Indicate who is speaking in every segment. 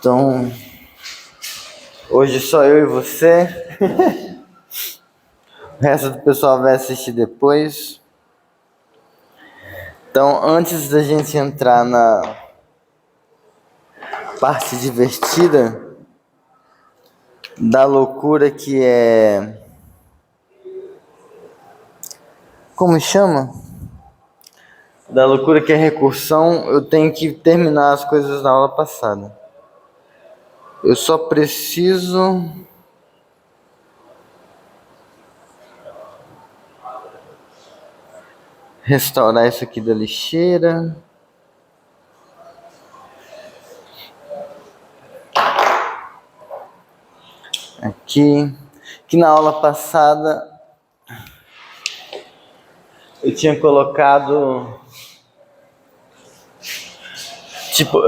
Speaker 1: Então, hoje só eu e você. O resto do pessoal vai assistir depois. Então, antes da gente entrar na parte divertida da loucura que é... Como chama? Da loucura que é recursão, eu tenho que terminar as coisas da aula passada. Eu só preciso... restaurar isso aqui da lixeira. Aqui. Que na aula passada eu tinha colocado... Tipo,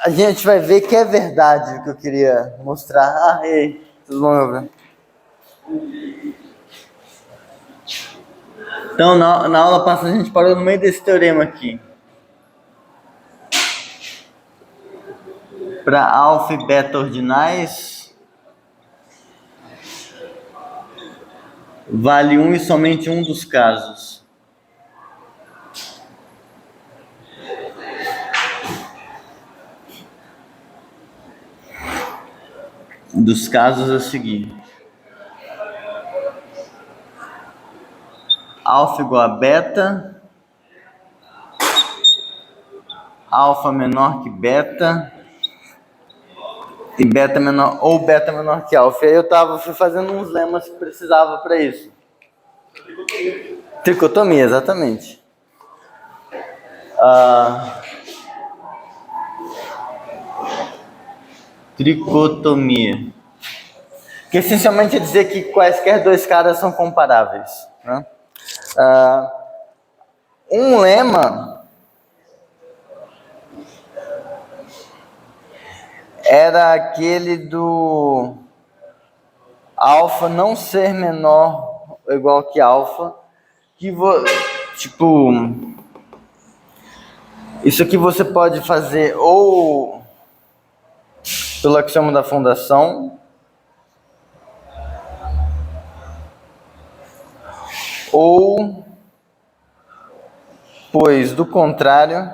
Speaker 1: a gente vai ver que é verdade o que eu queria mostrar. Ah, ei, tudo bom, meu bem? Então, na aula passada a gente parou no meio desse teorema aqui. Para alfa e beta ordinais, vale um e somente um dos casos. Dos casos a seguir. Alfa igual a beta. Alfa menor que beta. E beta menor, ou beta menor que alfa. E aí eu fui fazendo uns lemas que precisava para isso. Tricotomia, exatamente. Tricotomia. Que essencialmente é dizer que quaisquer dois caras são comparáveis, né? Um lema era aquele do alfa não ser menor ou igual que alfa, que tipo, isso aqui você pode fazer ou pelo axioma da fundação, ou, pois do contrário,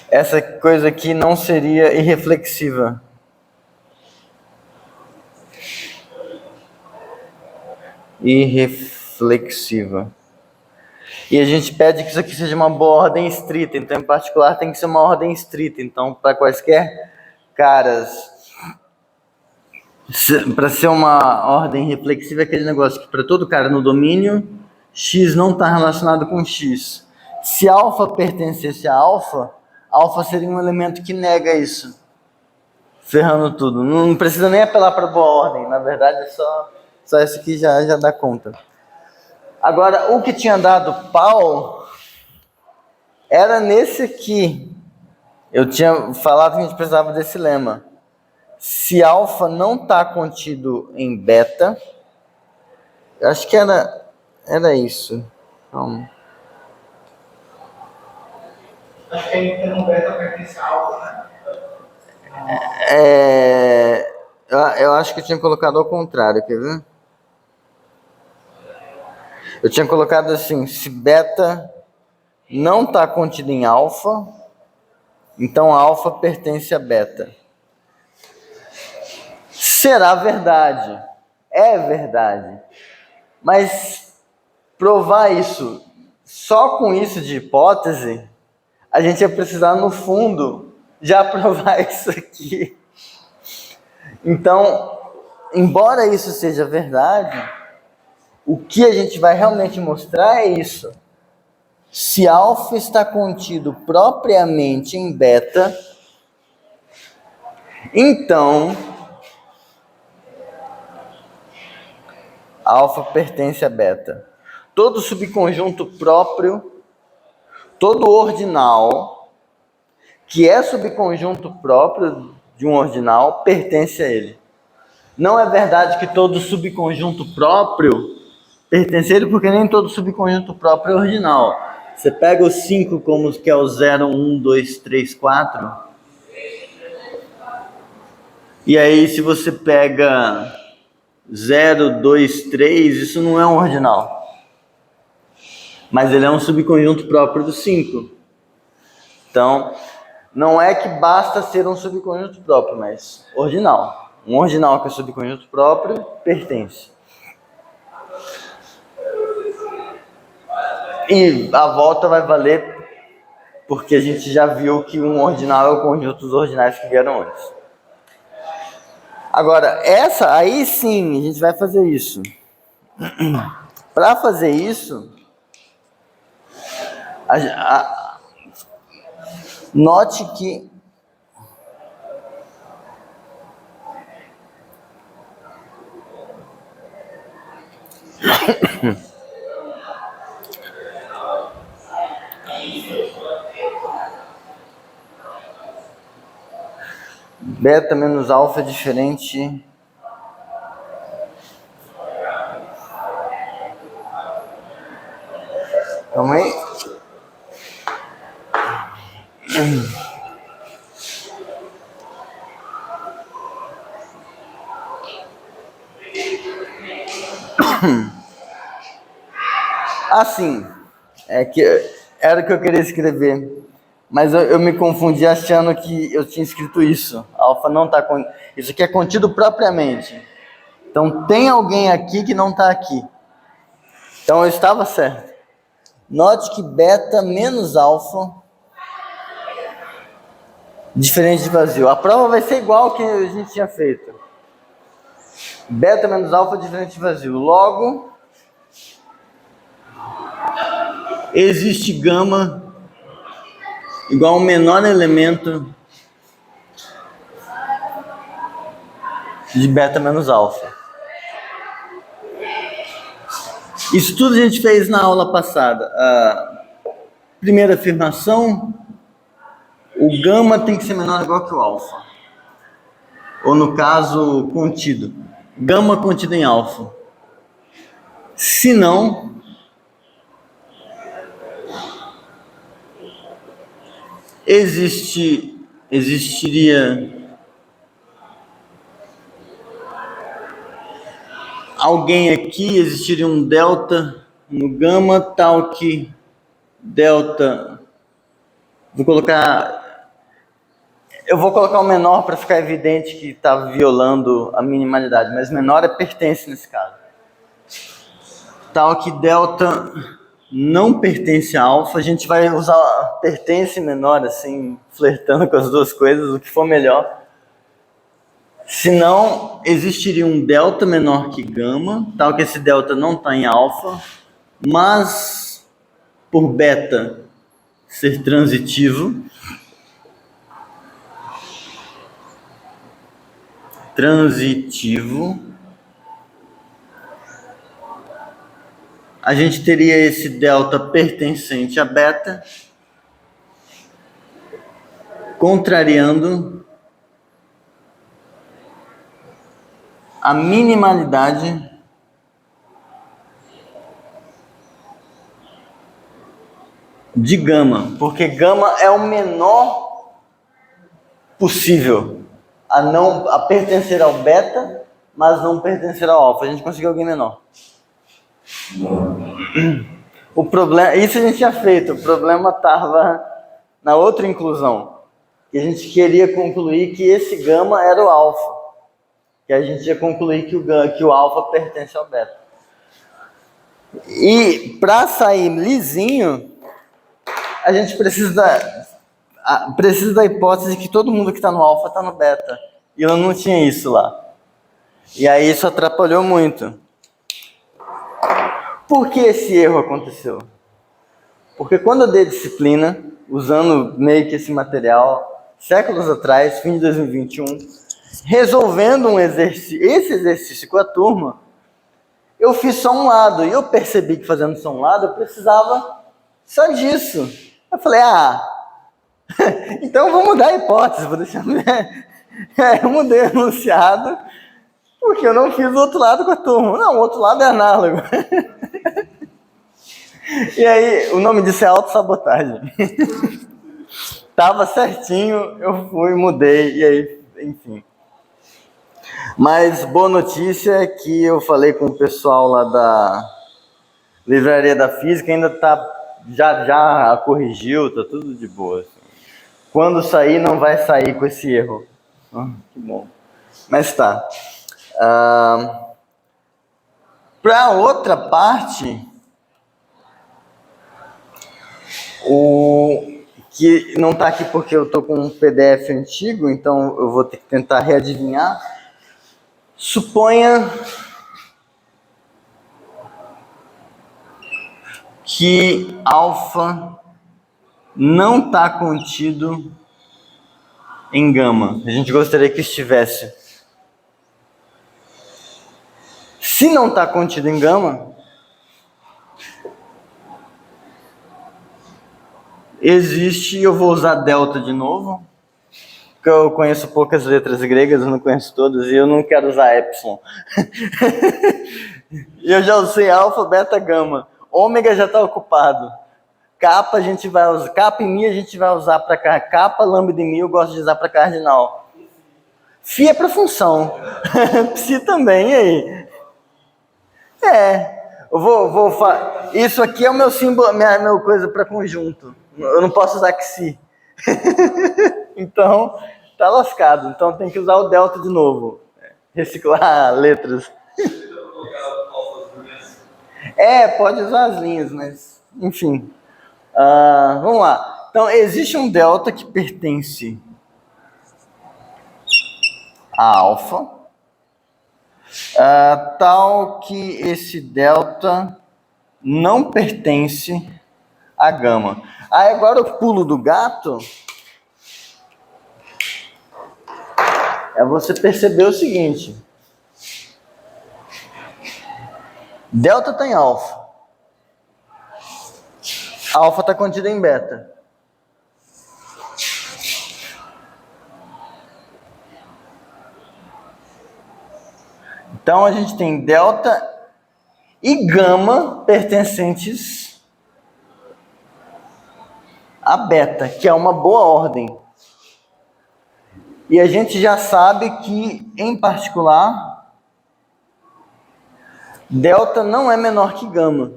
Speaker 1: essa coisa aqui não seria irreflexiva. Irreflexiva. E a gente pede que isso aqui seja uma boa ordem estrita. Então, em particular, tem que ser uma ordem estrita. Então, para quaisquer caras, para ser uma ordem reflexiva, é aquele negócio que para todo cara no domínio, X não está relacionado com X. Se alfa pertencesse a alfa, alfa seria um elemento que nega isso, ferrando tudo. Não precisa nem apelar para boa ordem, na verdade é só isso aqui já dá conta. Agora, o que tinha dado pau era nesse aqui. Eu tinha falado que a gente precisava desse lema. Se alfa não está contido em beta, eu acho que era isso. Calma.
Speaker 2: Acho que aí no beta pertence a alfa, né?
Speaker 1: Eu acho que eu tinha colocado ao contrário, quer ver? Eu tinha colocado assim, se beta não está contido em alfa, então alfa pertence a beta. Será verdade, é verdade, mas provar isso, só com isso de hipótese, a gente ia precisar no fundo já provar isso aqui. Então, embora isso seja verdade, o que a gente vai realmente mostrar é isso. Se alfa está contido propriamente em beta, então alfa pertence a beta. Todo subconjunto próprio, todo ordinal, que é subconjunto próprio de um ordinal, pertence a ele. Não é verdade que todo subconjunto próprio pertencer porque nem todo subconjunto próprio é ordinal. Você pega o 5 como que é o 0, 1, 2, 3, 4. E aí se você pega 0, 2, 3, isso não é um ordinal. Mas ele é um subconjunto próprio do 5. Então, não é que basta ser um subconjunto próprio, mas ordinal. Um ordinal que é subconjunto próprio pertence. E a volta vai valer porque a gente já viu que um ordinal é o conjunto dos ordinais que vieram antes. Agora, aí sim, a gente vai fazer isso. Para fazer isso, note que beta menos alfa é diferente. Calma aí. Assim, é que era o que eu queria escrever, mas eu me confundi achando que eu tinha escrito isso. Alfa não está com isso aqui é contido propriamente. Então tem alguém aqui que não está aqui. Então eu estava certo. Note que beta menos alfa diferente de vazio. A prova vai ser igual que a gente tinha feito. Beta menos alfa diferente de vazio. Logo, existe gama igual ao menor elemento de beta menos alfa. Isso tudo a gente fez na aula passada. A primeira afirmação, o gama tem que ser menor ou igual que o alfa. Ou no caso, contido. Gama contido em alfa. Se não, existiria alguém aqui, existiria um delta no gama, tal que delta, eu vou colocar o menor para ficar evidente que está violando a minimalidade, mas menor é pertence nesse caso. Tal que delta não pertence a alfa, a gente vai usar pertence menor, assim, flertando com as duas coisas, o que for melhor. Senão, existiria um delta menor que gama, tal que esse delta não está em alfa, mas por beta ser transitivo, a gente teria esse delta pertencente a beta, contrariando a minimalidade de gama, porque gama é o menor possível a pertencer ao beta, mas não pertencer ao alfa. A gente conseguiu alguém menor. O problema, isso a gente tinha feito, o problema estava na outra inclusão, que a gente queria concluir que esse gama era o alfa, que a gente ia concluir que o alfa pertence ao beta. E para sair lisinho, a gente precisa da hipótese que todo mundo que está no alfa está no beta. E eu não tinha isso lá. E aí isso atrapalhou muito. Por que esse erro aconteceu? Porque quando eu dei disciplina, usando meio que esse material, séculos atrás, fim de 2021, resolvendo esse exercício com a turma, eu fiz só um lado. E eu percebi que fazendo só um lado, eu precisava só disso. Eu falei, então eu vou mudar a hipótese, vou deixar... eu mudei o enunciado Porque eu não fiz o outro lado com a turma. Não, o outro lado é análogo. E aí, o nome disso é autossabotagem. Tava certinho, eu fui, mudei, e aí, enfim. Mas boa notícia é que eu falei com o pessoal lá da Livraria da Física, ainda tá, já corrigiu, tá tudo de boa. Assim. Quando sair, não vai sair com esse erro. Que bom. Mas tá. Para outra parte, o que não está aqui porque eu estou com um PDF antigo, então eu vou ter que tentar readivinhar. Suponha que alfa não está contido em gama. A gente gostaria que estivesse. Se não está contido em gama, existe, eu vou usar delta de novo, porque eu conheço poucas letras gregas, eu não conheço todas, e eu não quero usar epsilon. Eu já usei alfa, beta, gama. Ômega já está ocupado. Kappa a gente vai usar, kappa e mi a gente vai usar para kappa, lambda e mi eu gosto de usar para cardinal. Φ é para função. Psi também, e aí? Eu vou isso aqui é o meu símbolo, minha coisa para conjunto. Eu não posso usar xi. Então, tá lascado. Então tem que usar o delta de novo. Reciclar letras. Pode usar as linhas, mas enfim. Vamos lá. Então, existe um delta que pertence a alfa, tal que esse delta não pertence a gama. Aí agora o pulo do gato é você perceber o seguinte. Delta está em alfa. Alfa está contida em beta. Então a gente tem delta e gama pertencentes a beta, que é uma boa ordem. E a gente já sabe que, em particular, delta não é menor que gama,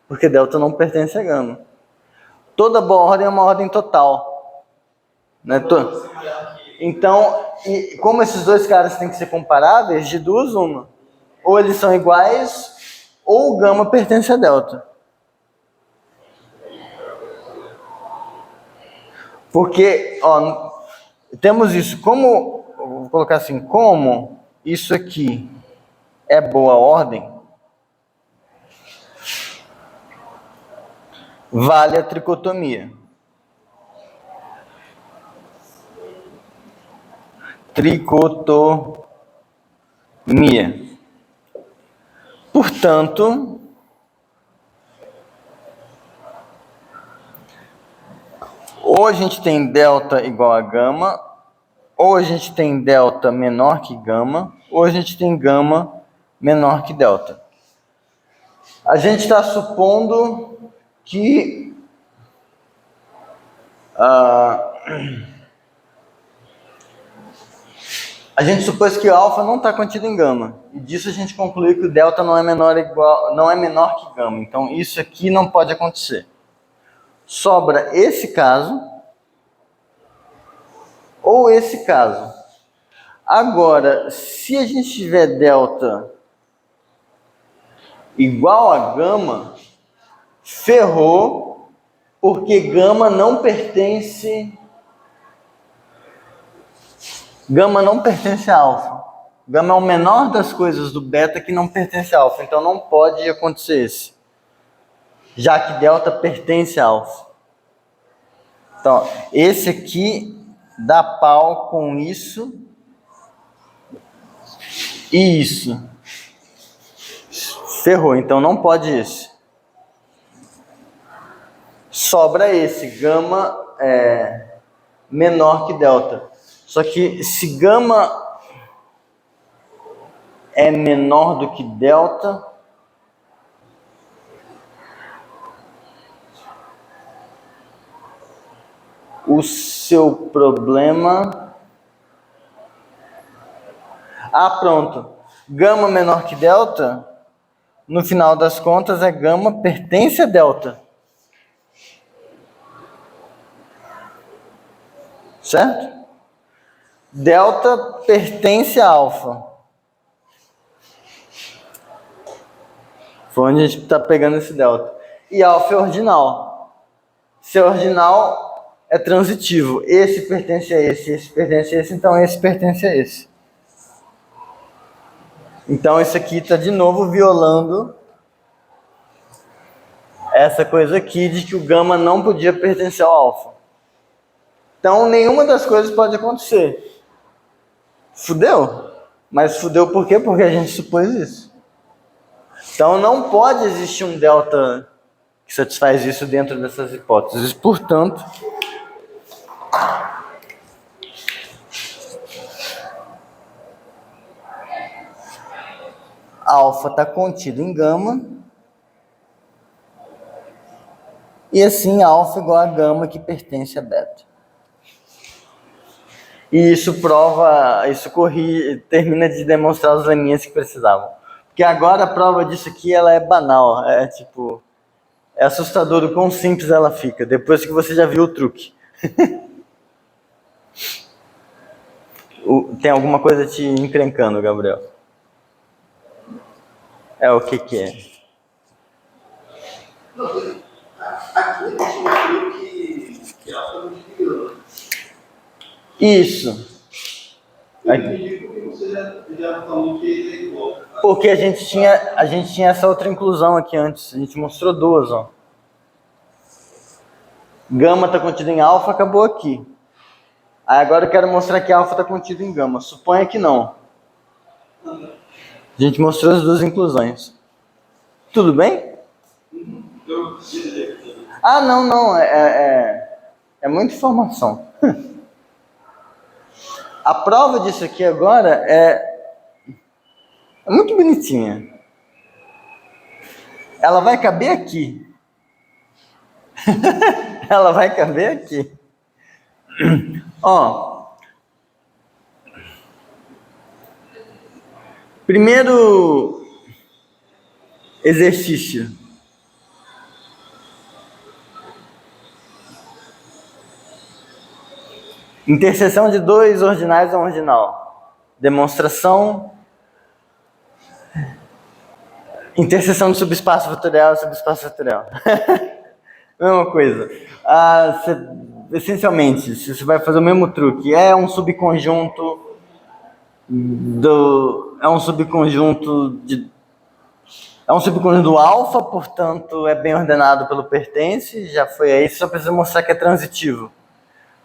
Speaker 1: porque delta não pertence a gama. Toda boa ordem é uma ordem total. Né? Então, como esses dois caras têm que ser comparáveis, de duas uma. Ou eles são iguais, ou o gama pertence a delta. Porque, temos isso, vou colocar assim, como isso aqui é boa ordem, vale a tricotomia. Tricotomia. Portanto, ou a gente tem delta igual a gama, ou a gente tem delta menor que gama, ou a gente tem gama menor que delta. A gente está supondo que a gente supôs que o alfa não está contido em gama. E disso a gente conclui que o delta não é menor que gama. Então isso aqui não pode acontecer. Sobra esse caso ou esse caso. Agora, se a gente tiver delta igual a gama, ferrou, porque gama não pertence a alfa. Gama é o menor das coisas do beta que não pertence a alfa, então não pode acontecer esse. Já que delta pertence a alfa. Então, esse aqui dá pau com isso e isso. Ferrou, então não pode esse. Sobra esse, gama é menor que delta. Só que se gama é menor do que delta, o seu problema... Ah, pronto. Gama menor que delta, no final das contas, é gama pertence a delta. Certo? Delta pertence a alfa. Foi onde a gente está pegando esse delta. E alfa é ordinal. Se é ordinal, é transitivo. Esse pertence a esse pertence a esse, então esse pertence a esse. Então isso aqui está de novo violando essa coisa aqui de que o gama não podia pertencer ao alfa. Então nenhuma das coisas pode acontecer. Fudeu? Mas fudeu por quê? Porque a gente supôs isso. Então não pode existir um delta que satisfaz isso dentro dessas hipóteses. Portanto, alfa está contido em gama. E assim, alfa igual a gama que pertence a beta. E isso prova, termina de demonstrar os leminhas que precisavam. Porque agora a prova disso aqui, ela é banal. É assustador o quão simples ela fica, depois que você já viu o truque. Tem alguma coisa te encrencando, Gabriel? O que é?
Speaker 2: Aqui a gente mostrou que alfa não dividiu.
Speaker 1: Isso.
Speaker 2: Eu entendi porque você já falou que ele é igual.
Speaker 1: Porque a gente tinha essa outra inclusão aqui antes. A gente mostrou duas, ó. Gama está contido em alfa, acabou aqui. Aí agora eu quero mostrar que alfa está contido em gama. Suponha que não. A gente mostrou as duas inclusões. Tudo bem? Ah, não. É muita informação. A prova disso aqui agora é muito bonitinha. Ela vai caber aqui. Ela vai caber aqui. Ó. Primeiro exercício. Interseção de dois ordinais a um ordinal. Demonstração. Interseção de subespaço fatorial a subespaço fatorial. Mesma coisa. Essencialmente, se você vai fazer o mesmo truque, é um subconjunto do alfa, portanto é bem ordenado pelo pertence, já foi aí, só precisa mostrar que é transitivo.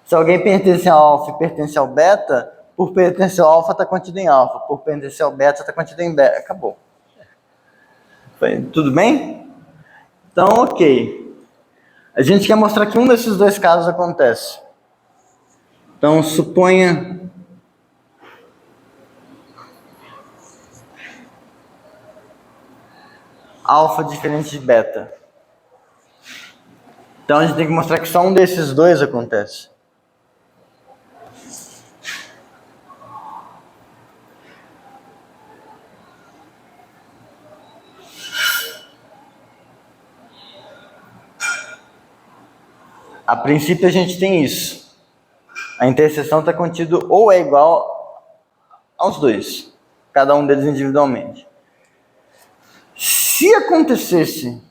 Speaker 1: Se alguém pertence ao alfa e pertence ao beta, por pertencer ao alfa está contido em alfa, por pertencer ao beta está contido em beta. Acabou. Tudo bem? Então, ok. A gente quer mostrar que um desses dois casos acontece. Então, suponha alfa diferente de beta. Então, a gente tem que mostrar que só um desses dois acontece. A princípio a gente tem isso. A interseção está contido ou é igual aos dois, cada um deles individualmente. Se acontecesse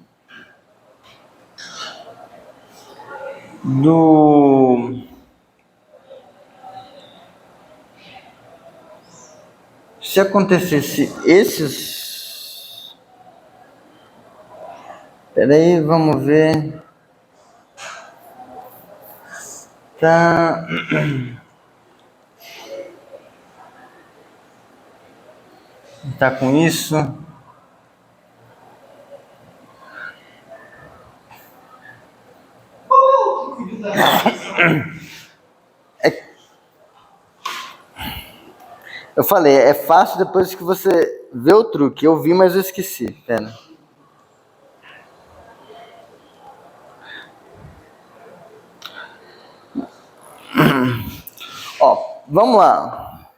Speaker 1: esses... Peraí, vamos ver... Tá com isso. Eu falei, é fácil depois que você vê o truque. Eu vi, mas eu esqueci. Pera. Ó, vamos lá.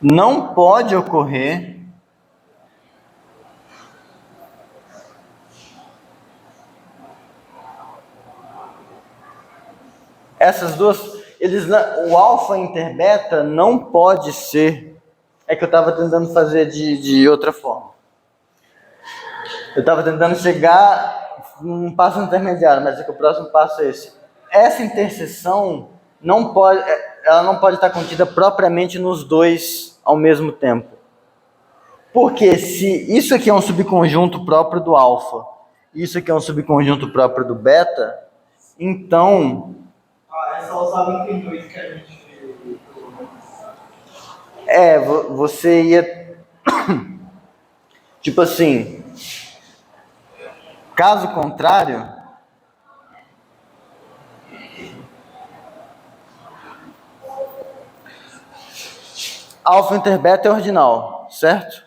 Speaker 1: Não pode ocorrer essas duas, o alfa interbeta não pode ser. É que eu estava tentando fazer de outra forma. Eu estava tentando chegar num passo intermediário, mas é que o próximo passo é esse. Essa interseção não pode, ela não pode estar contida propriamente nos dois ao mesmo tempo. Porque se isso aqui é um subconjunto próprio do alfa, isso aqui é um subconjunto próprio do beta, então
Speaker 2: É só usar o item 2 que a gente viu.
Speaker 1: você ia tipo assim, caso contrário, alfa interbeta é ordinal, certo?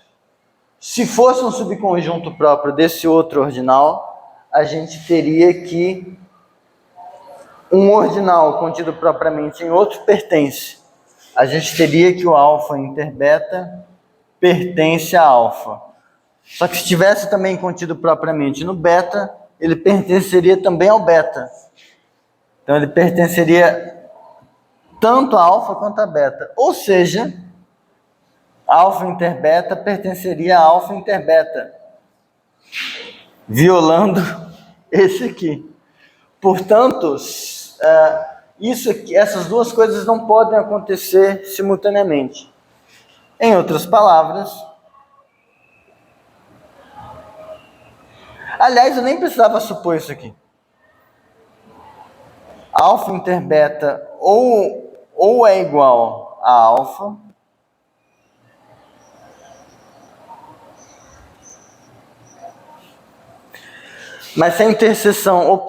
Speaker 1: Se fosse um subconjunto próprio desse outro ordinal, a gente teria que um ordinal contido propriamente em outro pertence. A gente teria que o alfa interbeta pertence a alfa. Só que se tivesse também contido propriamente no beta, ele pertenceria também ao beta. Então ele pertenceria tanto a alfa quanto a beta. Ou seja, alfa interbeta pertenceria a alfa interbeta, violando esse aqui. Portanto, essas duas coisas não podem acontecer simultaneamente. Em outras palavras, aliás, eu nem precisava supor isso aqui. Alfa interbeta ou é igual a alfa, mas se a interseção,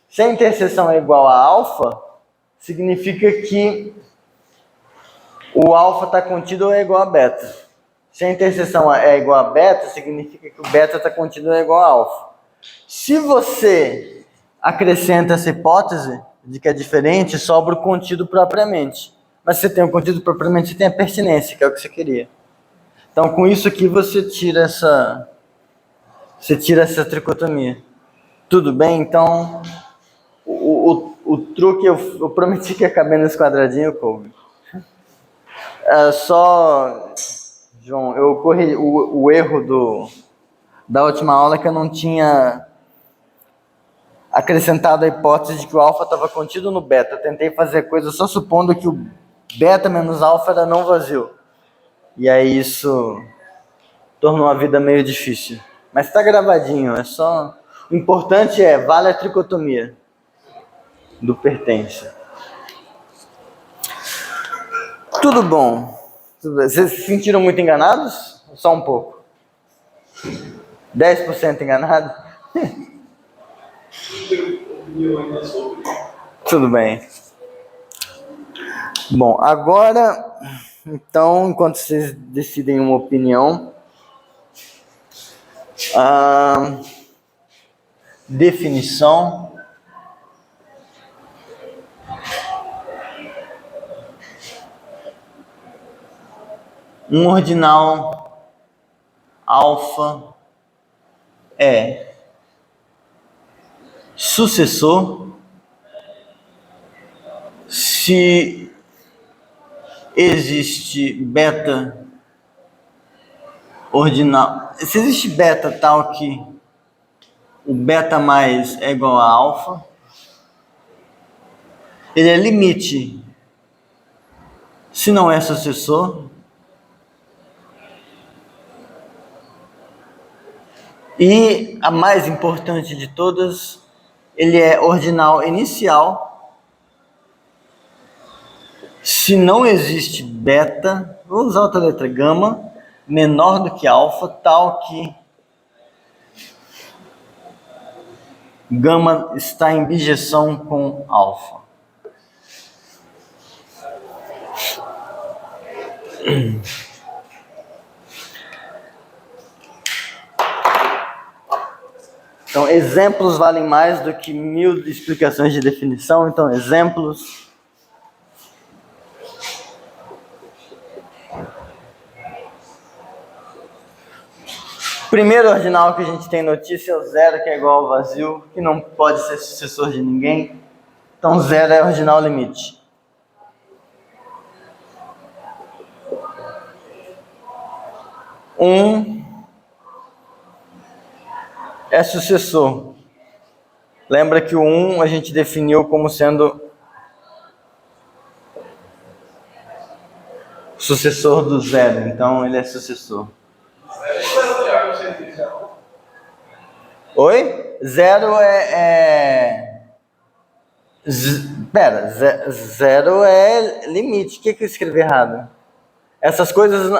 Speaker 1: se a interseção é igual a alfa, significa que o alfa está contido ou é igual a beta. Se a interseção é igual a beta, significa que o beta está contido ou é igual a alfa. Se você acrescenta essa hipótese de que é diferente, sobra o contido propriamente. Mas se você tem o contido propriamente, você tem a pertinência, que é o que você queria. Então, com isso aqui, você tira essa tricotomia. Tudo bem? Então, o truque, eu prometi que ia caber nesse quadradinho, Kobe. João, eu corri o erro da última aula, que eu não tinha acrescentado a hipótese de que o alfa estava contido no beta. Eu tentei fazer a coisa só supondo que o beta menos alfa era não vazio. E aí isso tornou a vida meio difícil. Mas está gravadinho, é só... O importante vale a tricotomia do pertence. Tudo bom. Vocês se sentiram muito enganados? Só um pouco? 10% enganados? Tudo bem. Bom, agora, então, enquanto vocês decidem uma opinião, definição. Um ordinal alfa é sucessor se existe beta ordinal. Se existe beta tal que o beta mais é igual a alfa, ele é limite se não é sucessor, e a mais importante de todas, ele é ordinal inicial se não existe beta, vou usar outra letra, gama, menor do que alfa, tal que gama está em bijeção com alfa. Então, exemplos valem mais do que 1000 explicações de definição. Então, exemplos. Primeiro ordinal que a gente tem notícia é o zero, que é igual ao vazio, que não pode ser sucessor de ninguém. Então, zero é ordinal limite. É sucessor. Lembra que o 1 a gente definiu como sendo sucessor do zero, então ele é sucessor. Oi? Zero zero é limite. O que eu escrevi errado? Essas coisas...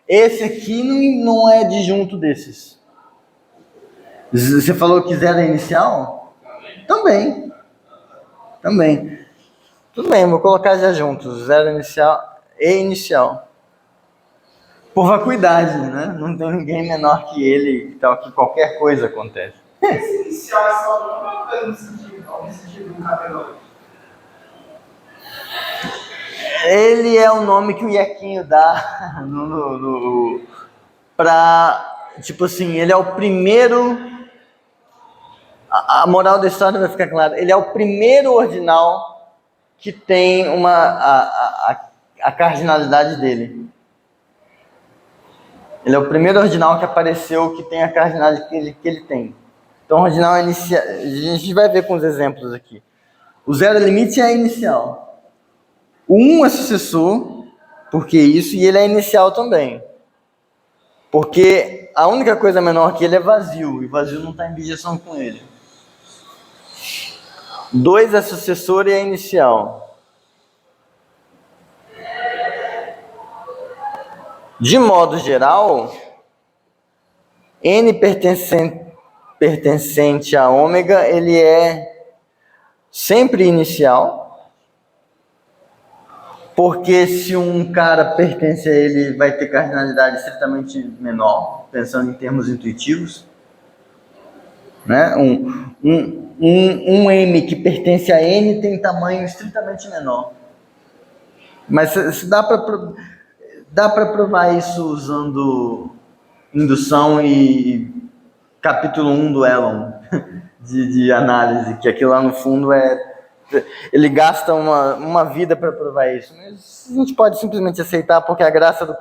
Speaker 1: Esse aqui não é disjunto desses. Você falou que zero é inicial? Também. Tudo bem, vou colocar já juntos. Zero inicial e inicial. Por vacuidade, né? Não tem ninguém menor que ele, então que qualquer coisa acontece.
Speaker 2: Esse inicial é só uma coisa no sentido do categórico.
Speaker 1: Ele é o nome que o Iequinho dá pra, tipo assim, ele é o primeiro... A moral da história vai ficar clara. Ele é o primeiro ordinal que tem a cardinalidade dele. Ele é o primeiro ordinal que apareceu que tem a cardinalidade que ele tem. Então, o ordinal inicial... A gente vai ver com os exemplos aqui. O zero limite é inicial. O 1 é sucessor, porque isso, e ele é inicial também. Porque a única coisa menor que ele é vazio, e vazio não está em bijeção com ele. 2 é sucessor e é inicial. De modo geral, N pertencente a ômega, ele é sempre inicial, porque se um cara pertence a ele, vai ter cardinalidade estritamente menor, pensando em termos intuitivos. Né? Um M que pertence a N tem tamanho estritamente menor. Mas se dá para provar isso usando indução e capítulo 1 do Elon de análise, que aquilo lá no fundo ele gasta uma vida para provar isso. Mas a gente pode simplesmente aceitar, porque a graça do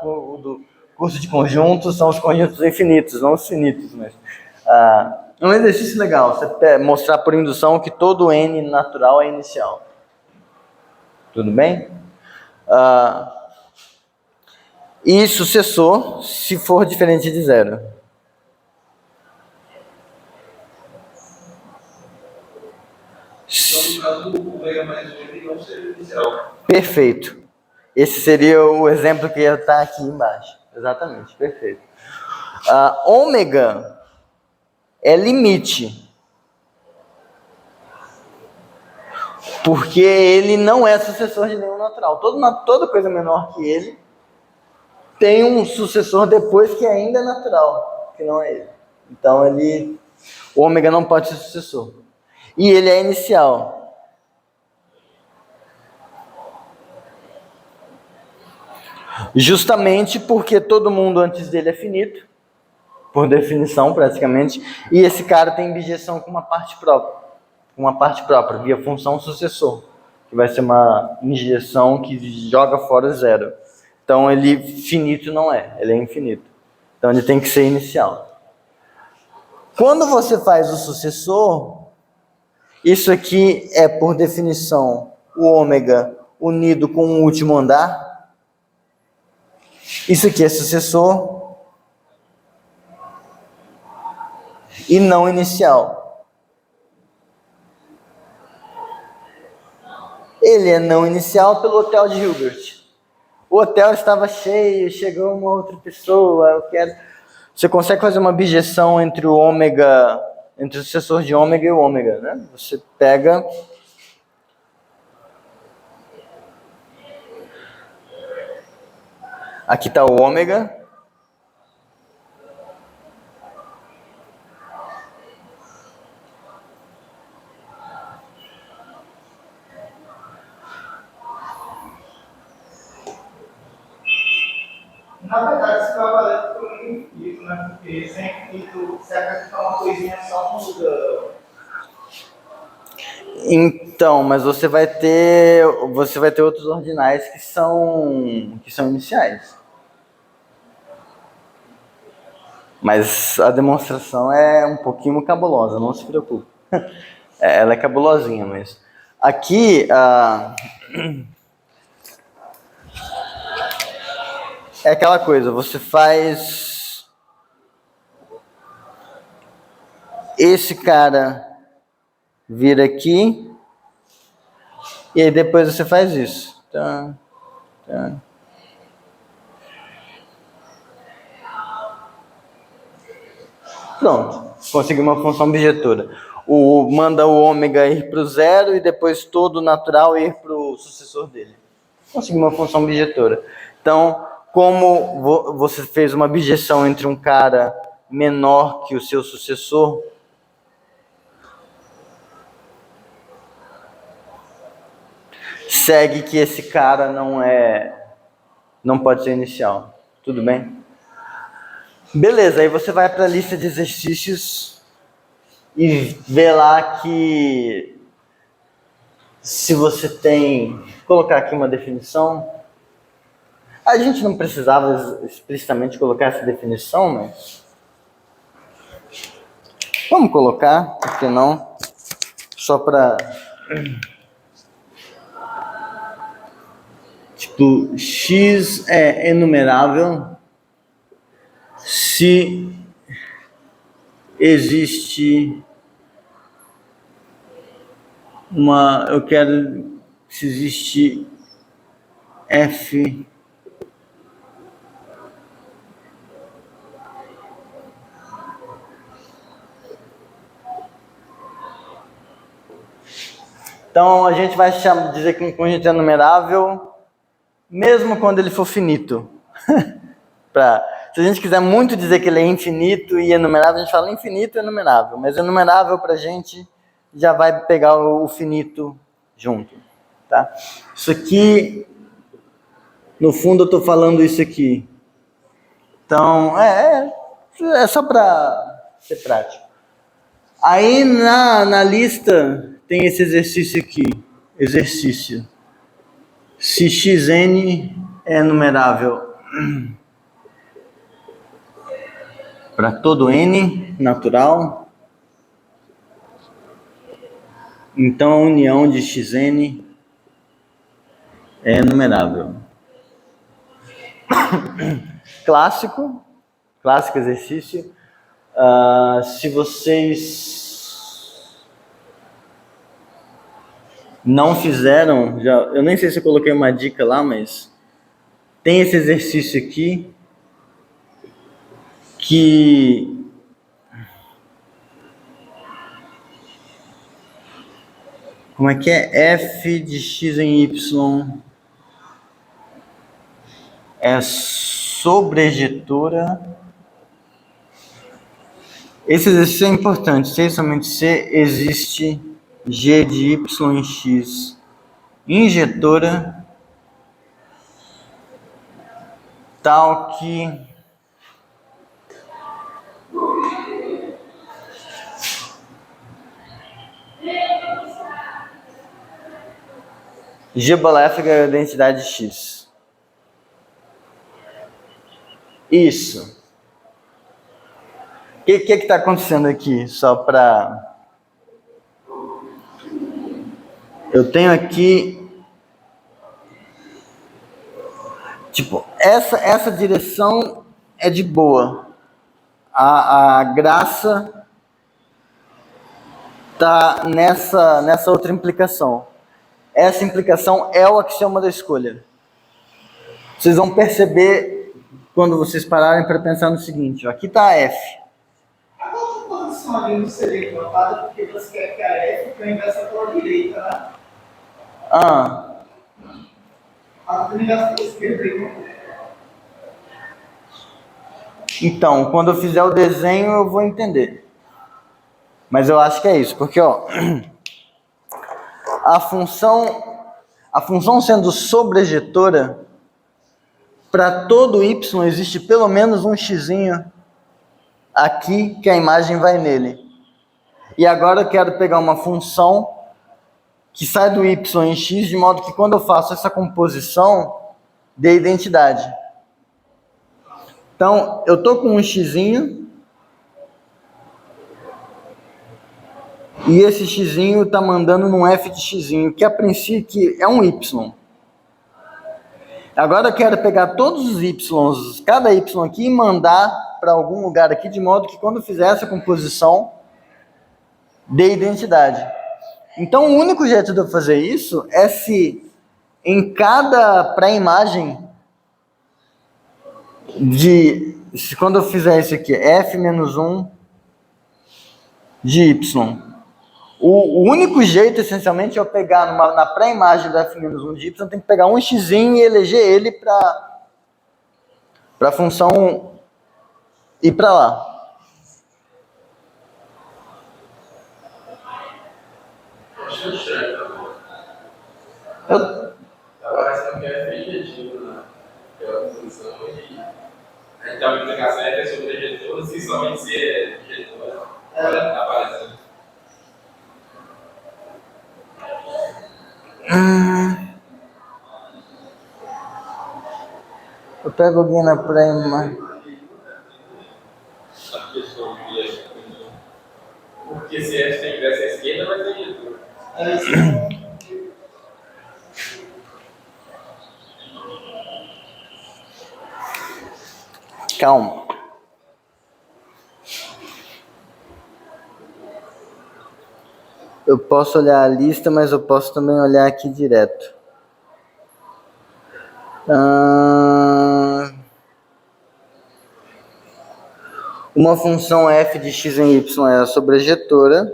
Speaker 1: curso de conjuntos são os conjuntos infinitos, não os finitos. Mas é um exercício legal, você mostrar por indução que todo N natural é inicial. Tudo bem? E sucessor, se for diferente de zero.
Speaker 2: Então, no caso, o ômega mais 1 ele não seria inicial.
Speaker 1: Perfeito. Esse seria o exemplo que ia estar aqui embaixo. Exatamente, perfeito. Ômega é limite. Porque ele não é sucessor de nenhum natural. Toda coisa menor que ele tem um sucessor depois que ainda é natural, que não é ele. Então o ômega não pode ser sucessor. E ele é inicial. Justamente porque todo mundo antes dele é finito, por definição praticamente, e esse cara tem bijeção com uma parte própria, via função sucessor, que vai ser uma injeção que joga fora zero. Então ele finito não é, ele é infinito. Então ele tem que ser inicial. Quando você faz o sucessor, isso aqui é por definição o ômega unido com o último andar. Isso aqui é sucessor e não inicial. Ele é não inicial pelo hotel de Hilbert. O hotel estava cheio, chegou uma outra pessoa, Você consegue fazer uma bijeção entre o ômega, entre o sucessor de ômega e o ômega, né? Você pega... Aqui está o ômega.
Speaker 2: Na verdade, isso vai valer por um infinito, né? Porque sem infinito, se acrescentar uma coisinha só muda.
Speaker 1: Então, mas você vai ter outros ordinais que são iniciais. Mas a demonstração é um pouquinho cabulosa, não se preocupe. Ela é cabulosinha, mas aqui é aquela coisa, você faz esse cara vir aqui e aí depois você faz isso. Tá. Pronto, consegui uma função bijetura. Manda o ômega ir para o zero e depois todo o natural ir para o sucessor dele. Consegui uma função bijetora. Então, como você fez uma bijeção entre um cara menor que o seu sucessor, segue que esse cara não pode ser inicial. Tudo bem? Beleza, aí você vai para a lista de exercícios e vê lá que se você tem... Vou colocar aqui uma definição. A gente não precisava explicitamente colocar essa definição, mas... Vamos colocar, por que não? Só para... Tipo, x é enumerável se existe se existe f então a gente vai dizer que um conjunto é enumerável mesmo quando ele for finito. Se a gente quiser muito dizer que ele é infinito e enumerável, a gente fala infinito e enumerável, mas enumerável pra gente já vai pegar o finito junto, tá? Isso aqui, no fundo eu estou falando isso aqui. Então, é só para ser prático. Aí na lista tem esse exercício aqui. Exercício. Se xn é enumerável para todo n natural, então a união de xn é enumerável. Clássico exercício. Se vocês não fizeram, eu nem sei se eu coloquei uma dica lá, mas tem esse exercício aqui que como é que é? F de x em y é sobrejetora. Esse exercício é importante. Se somente se existe g de y em x injetora tal que G baléfica é a densidade de x. Isso. O que está acontecendo aqui? Só para... Eu tenho aqui... Tipo, essa direção é de boa. A graça tá nessa outra implicação. Essa implicação é o axioma da escolha. Vocês vão perceber quando vocês pararem para pensar no seguinte, ó, aqui está a F.
Speaker 2: A qual posição ali não seria encontrada porque você quer que a F tenha inversa pela direita, né? A inversa pela esquerda.
Speaker 1: Então, quando eu fizer o desenho, eu vou entender. Mas eu acho que é isso, porque ó, a função sendo sobrejetora, para todo y existe pelo menos um xzinho aqui que a imagem vai nele. E agora eu quero pegar uma função que sai do y em x, de modo que quando eu faço essa composição, dê identidade. Então, eu estou com um xzinho, e esse xzinho está mandando num f de xzinho, que a princípio é um y. Agora eu quero pegar todos os y's, cada y aqui, e mandar para algum lugar aqui, de modo que quando eu fizer essa composição, dê identidade. Então, o único jeito de eu fazer isso é se em cada pré-imagem quando eu fizer isso aqui, f-1 de y, o único jeito, essencialmente, é eu pegar na pré-imagem do f-1 de y, tem que pegar um xzinho e eleger ele para a função ir para lá.
Speaker 3: Tá parecendo que é objetivo, né? Pela função e a gente vai pegar certo sobre ejetor, se somente se é ejetor. Olha, tá aparecendo.
Speaker 1: Eu pego alguém na pré-imagem.
Speaker 3: Porque se a gente tivesse a esquerda, vai ter ejetor.
Speaker 2: É isso.
Speaker 1: Calma. Eu posso olhar a lista, mas eu posso também olhar aqui direto. Uma função f de x em y é a sobrejetora.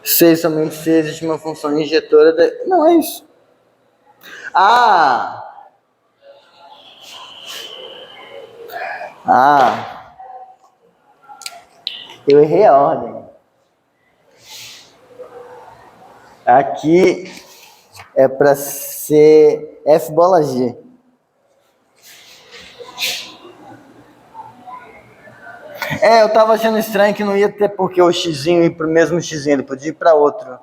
Speaker 1: Se somente se existe uma função injetora. Não, é isso. Eu errei a ordem. Aqui é para ser f bola g. Eu tava achando estranho que não ia ter porque o xzinho ir pro mesmo xzinho, ele podia ir para outro.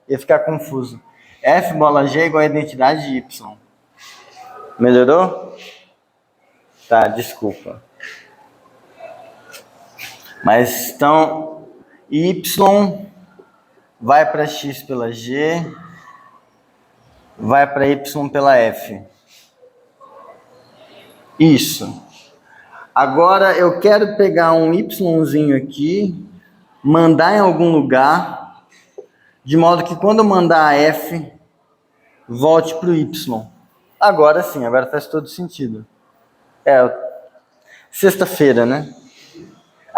Speaker 1: Ia ficar confuso. F bola G igual a identidade de Y. Melhorou? Tá, desculpa. Mas então, Y vai para X pela G, vai para Y pela F. Isso. Agora eu quero pegar um Yzinho aqui, mandar em algum lugar, de modo que quando eu mandar a F, volte para o Y. Agora sim, agora faz todo sentido. Sexta-feira, né?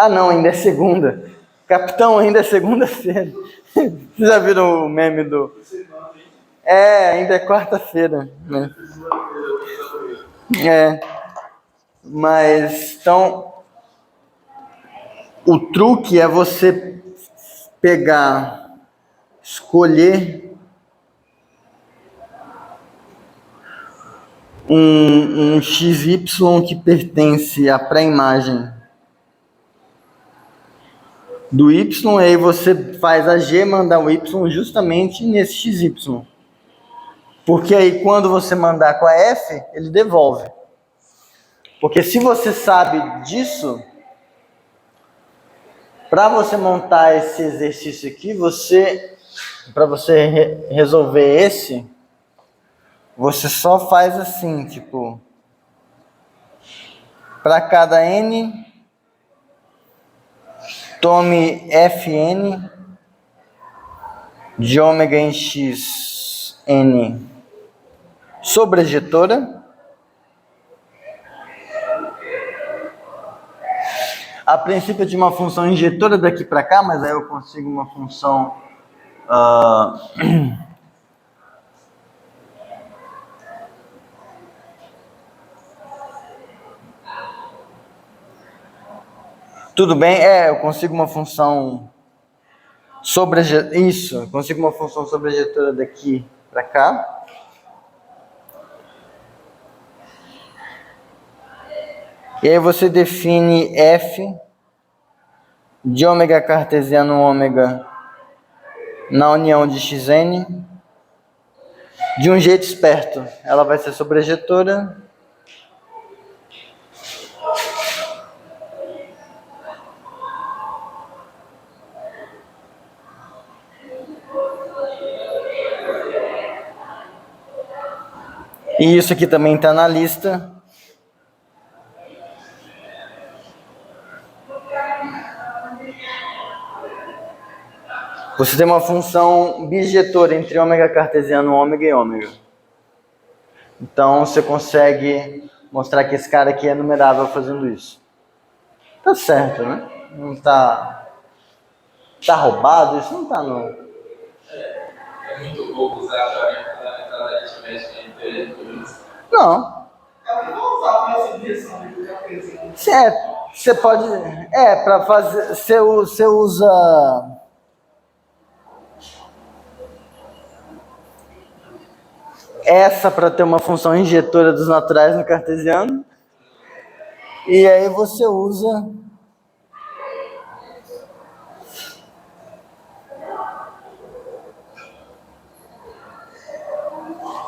Speaker 1: Não, ainda é segunda. Capitão, ainda é segunda-feira. Vocês já viram o meme do... ainda é quarta-feira, né? Mas, então, o truque é você escolher um XY que pertence à pré-imagem do Y, e aí você faz a G mandar o Y justamente nesse XY. Porque aí quando você mandar com a F, ele devolve. Porque se você sabe disso, para você montar esse exercício aqui, para você resolver esse, você só faz assim, tipo, para cada n, tome Fn de ômega em x n sobrejetora. A princípio de uma função injetora daqui para cá, mas aí eu consigo uma função Tudo bem? Eu consigo uma função sobre isso, eu consigo uma função sobrejetora daqui para cá. E aí você define f de ômega cartesiano ômega na união de xn de um jeito esperto. Ela vai ser sobrejetora. E isso aqui também está na lista. Você tem uma função bijetora entre ômega cartesiano, ômega e ômega. Então você consegue mostrar que esse cara aqui é numerável fazendo isso. Tá certo, né? Não tá roubado, isso não tá não.
Speaker 3: É muito pouco usar a teoria da aritmética entre dois.
Speaker 1: Não.
Speaker 2: Eu não vou usar o conhecimento, né, que eu já fiz.
Speaker 1: Você pode. Para fazer. Você usa. Essa para ter uma função injetora dos naturais no cartesiano. E aí você usa.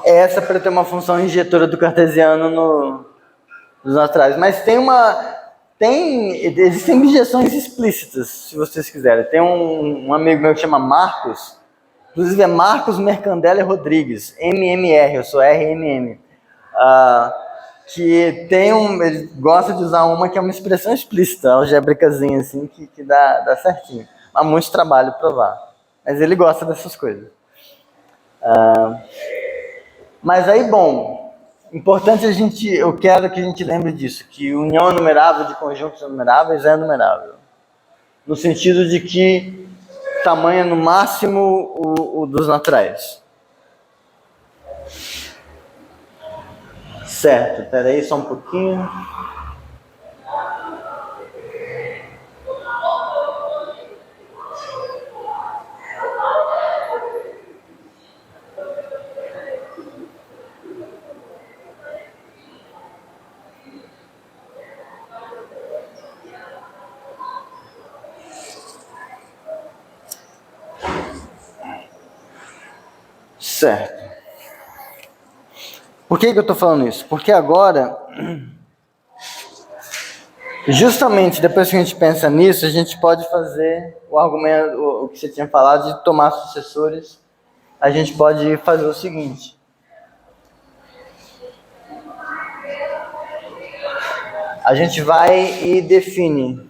Speaker 1: Essa para ter uma função injetora do cartesiano nos naturais. Mas existem objeções explícitas, se vocês quiserem. Tem um amigo meu que chama Marcos, inclusive é Marcos Mercandella Rodrigues, MMR, eu sou RMM, que ele gosta de usar uma que é uma expressão explícita, algébricazinha assim, que dá certinho. Há muito trabalho provar, mas ele gosta dessas coisas. Mas aí, bom, importante eu quero que a gente lembre disso, que união numerável de conjuntos numeráveis é numerável. No sentido de que tamanho é no máximo o dos naturais. Certo, espera aí só um pouquinho. Certo. Por que eu estou falando isso? Porque agora, justamente depois que a gente pensa nisso, a gente pode fazer o argumento, o que você tinha falado, de tomar sucessores. A gente pode fazer o seguinte. A gente vai e define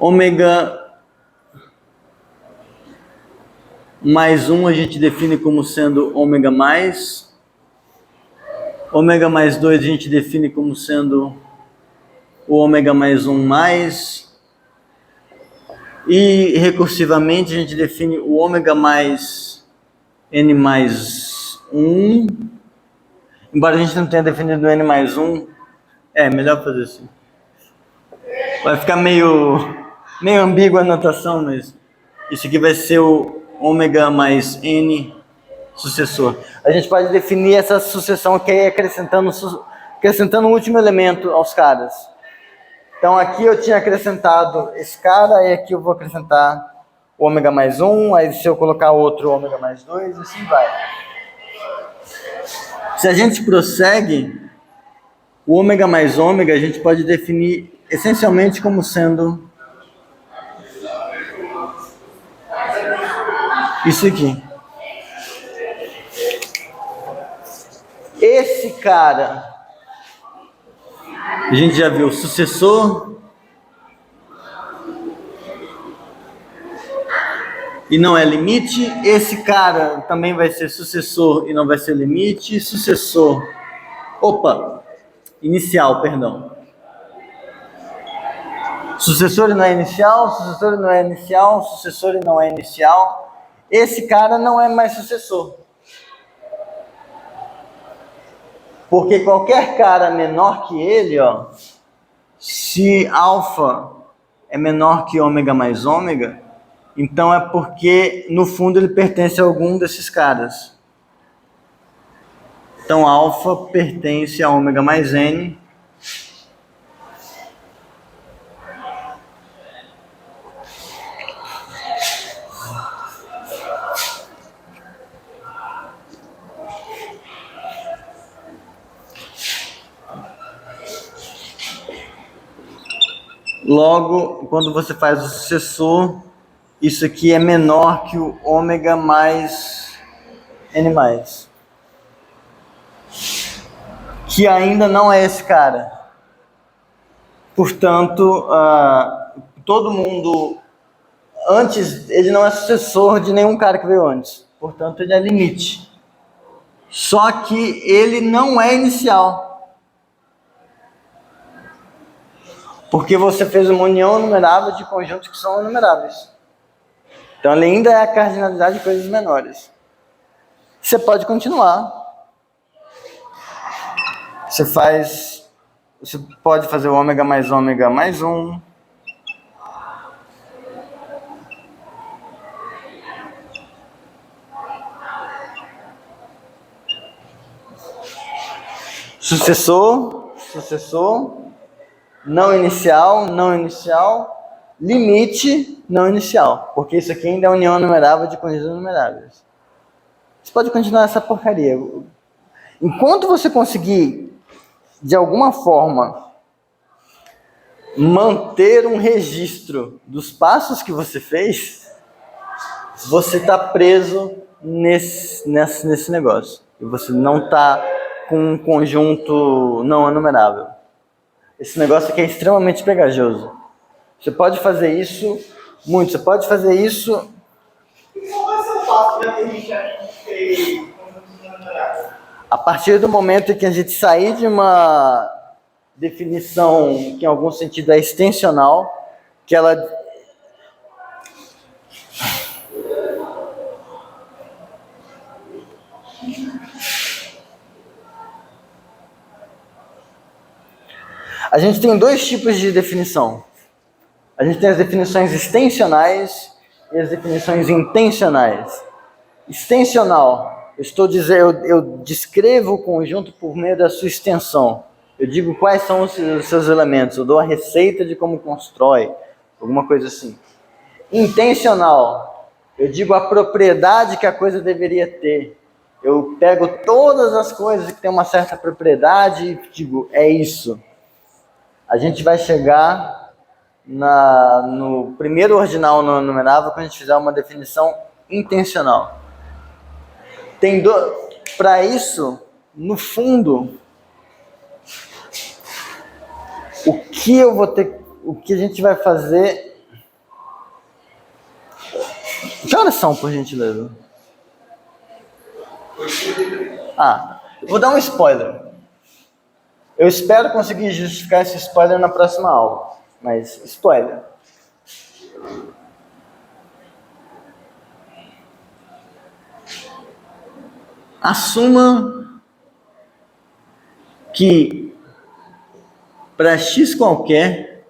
Speaker 1: ômega mais 1 a gente define como sendo ômega mais. Ômega mais 2 a gente define como sendo o ômega mais 1 mais. E recursivamente a gente define o ômega mais n mais 1. Embora a gente não tenha definido o n mais 1, melhor fazer assim. Vai ficar meio ambígua a notação, mas isso aqui vai ser o ômega mais n sucessor. A gente pode definir essa sucessão que é acrescentando o último elemento aos caras. Então aqui eu tinha acrescentado esse cara, e aqui eu vou acrescentar o ômega mais 1, aí se eu colocar outro ômega mais 2, assim vai. Se a gente prossegue, o ômega mais ômega a gente pode definir essencialmente como sendo isso aqui. Esse cara, a gente já viu, sucessor e não é limite. Esse cara também vai ser sucessor e não vai ser limite. Inicial, perdão. Sucessor e não é inicial, sucessor e não é inicial, sucessor e não é inicial. Esse cara não é mais sucessor. Porque qualquer cara menor que ele, ó, se alfa é menor que ômega mais ômega, então é porque, no fundo, ele pertence a algum desses caras. Então, alfa pertence a ômega mais n. Logo, quando você faz o sucessor, isso aqui é menor que o ômega mais n+. Que ainda não é esse cara. Portanto, todo mundo antes, ele não é sucessor de nenhum cara que veio antes. Portanto, ele é limite. Só que ele não é inicial. Porque você fez uma união numerável de conjuntos que são numeráveis. Então, ele ainda é a cardinalidade de coisas menores. Você pode continuar. Você pode fazer o ômega mais 1. Sucessor, não inicial, limite, não inicial. Porque isso aqui ainda é união numerável de conjuntos numeráveis. Você pode continuar essa porcaria. Enquanto você conseguir, de alguma forma, manter um registro dos passos que você fez, você está preso nesse negócio. E você não está com um conjunto não enumerável. Esse negócio aqui é extremamente pegajoso. Você pode fazer isso muito. Você pode fazer isso...
Speaker 2: E qual vai ser o passo da gente fez conjuntos numeráveis?
Speaker 1: A partir do momento em que a gente sair de uma definição que em algum sentido é extensional, que ela... A gente tem dois tipos de definição. A gente tem as definições extensionais e as definições intencionais. Extensional, eu descrevo o conjunto por meio da sua extensão. Eu digo quais são os seus elementos, eu dou a receita de como constrói, alguma coisa assim. Intencional, eu digo a propriedade que a coisa deveria ter. Eu pego todas as coisas que têm uma certa propriedade e digo, é isso. A gente vai chegar no primeiro ordinal no numerável quando a gente fizer uma definição intencional. Para isso, no fundo, o que a gente vai fazer... Que horas são, por gentileza? Vou dar um spoiler. Eu espero conseguir justificar esse spoiler na próxima aula. Mas, spoiler. Assuma que para x qualquer,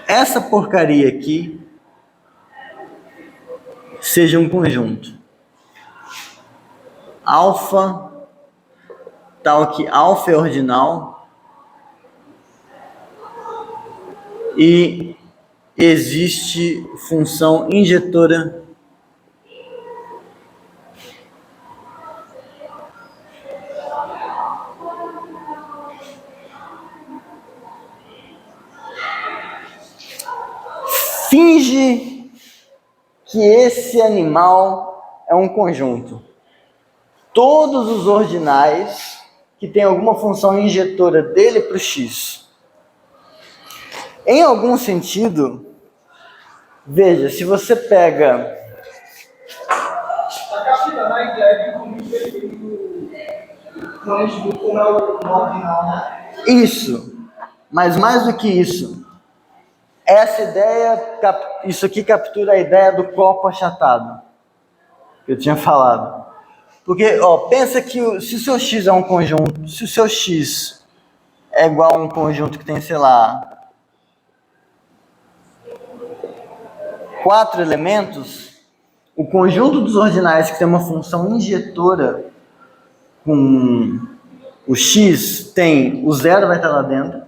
Speaker 1: essa porcaria aqui seja um conjunto. Alfa, tal que alfa é ordinal e existe função injetora finge que esse animal é um conjunto. Todos os ordinais que têm alguma função injetora dele para o x. Em algum sentido, veja, se você pega...
Speaker 2: Está captando a ideia de como como é o ordinal, né?
Speaker 1: Isso, mas mais do que isso, essa ideia, isso aqui captura a ideia do corpo achatado, que eu tinha falado. Porque, ó, pensa que se o seu x é um conjunto, se o seu x é igual a um conjunto que tem, sei lá, 4 elementos, o conjunto dos ordinais que tem uma função injetora com o x tem o 0 vai estar lá dentro,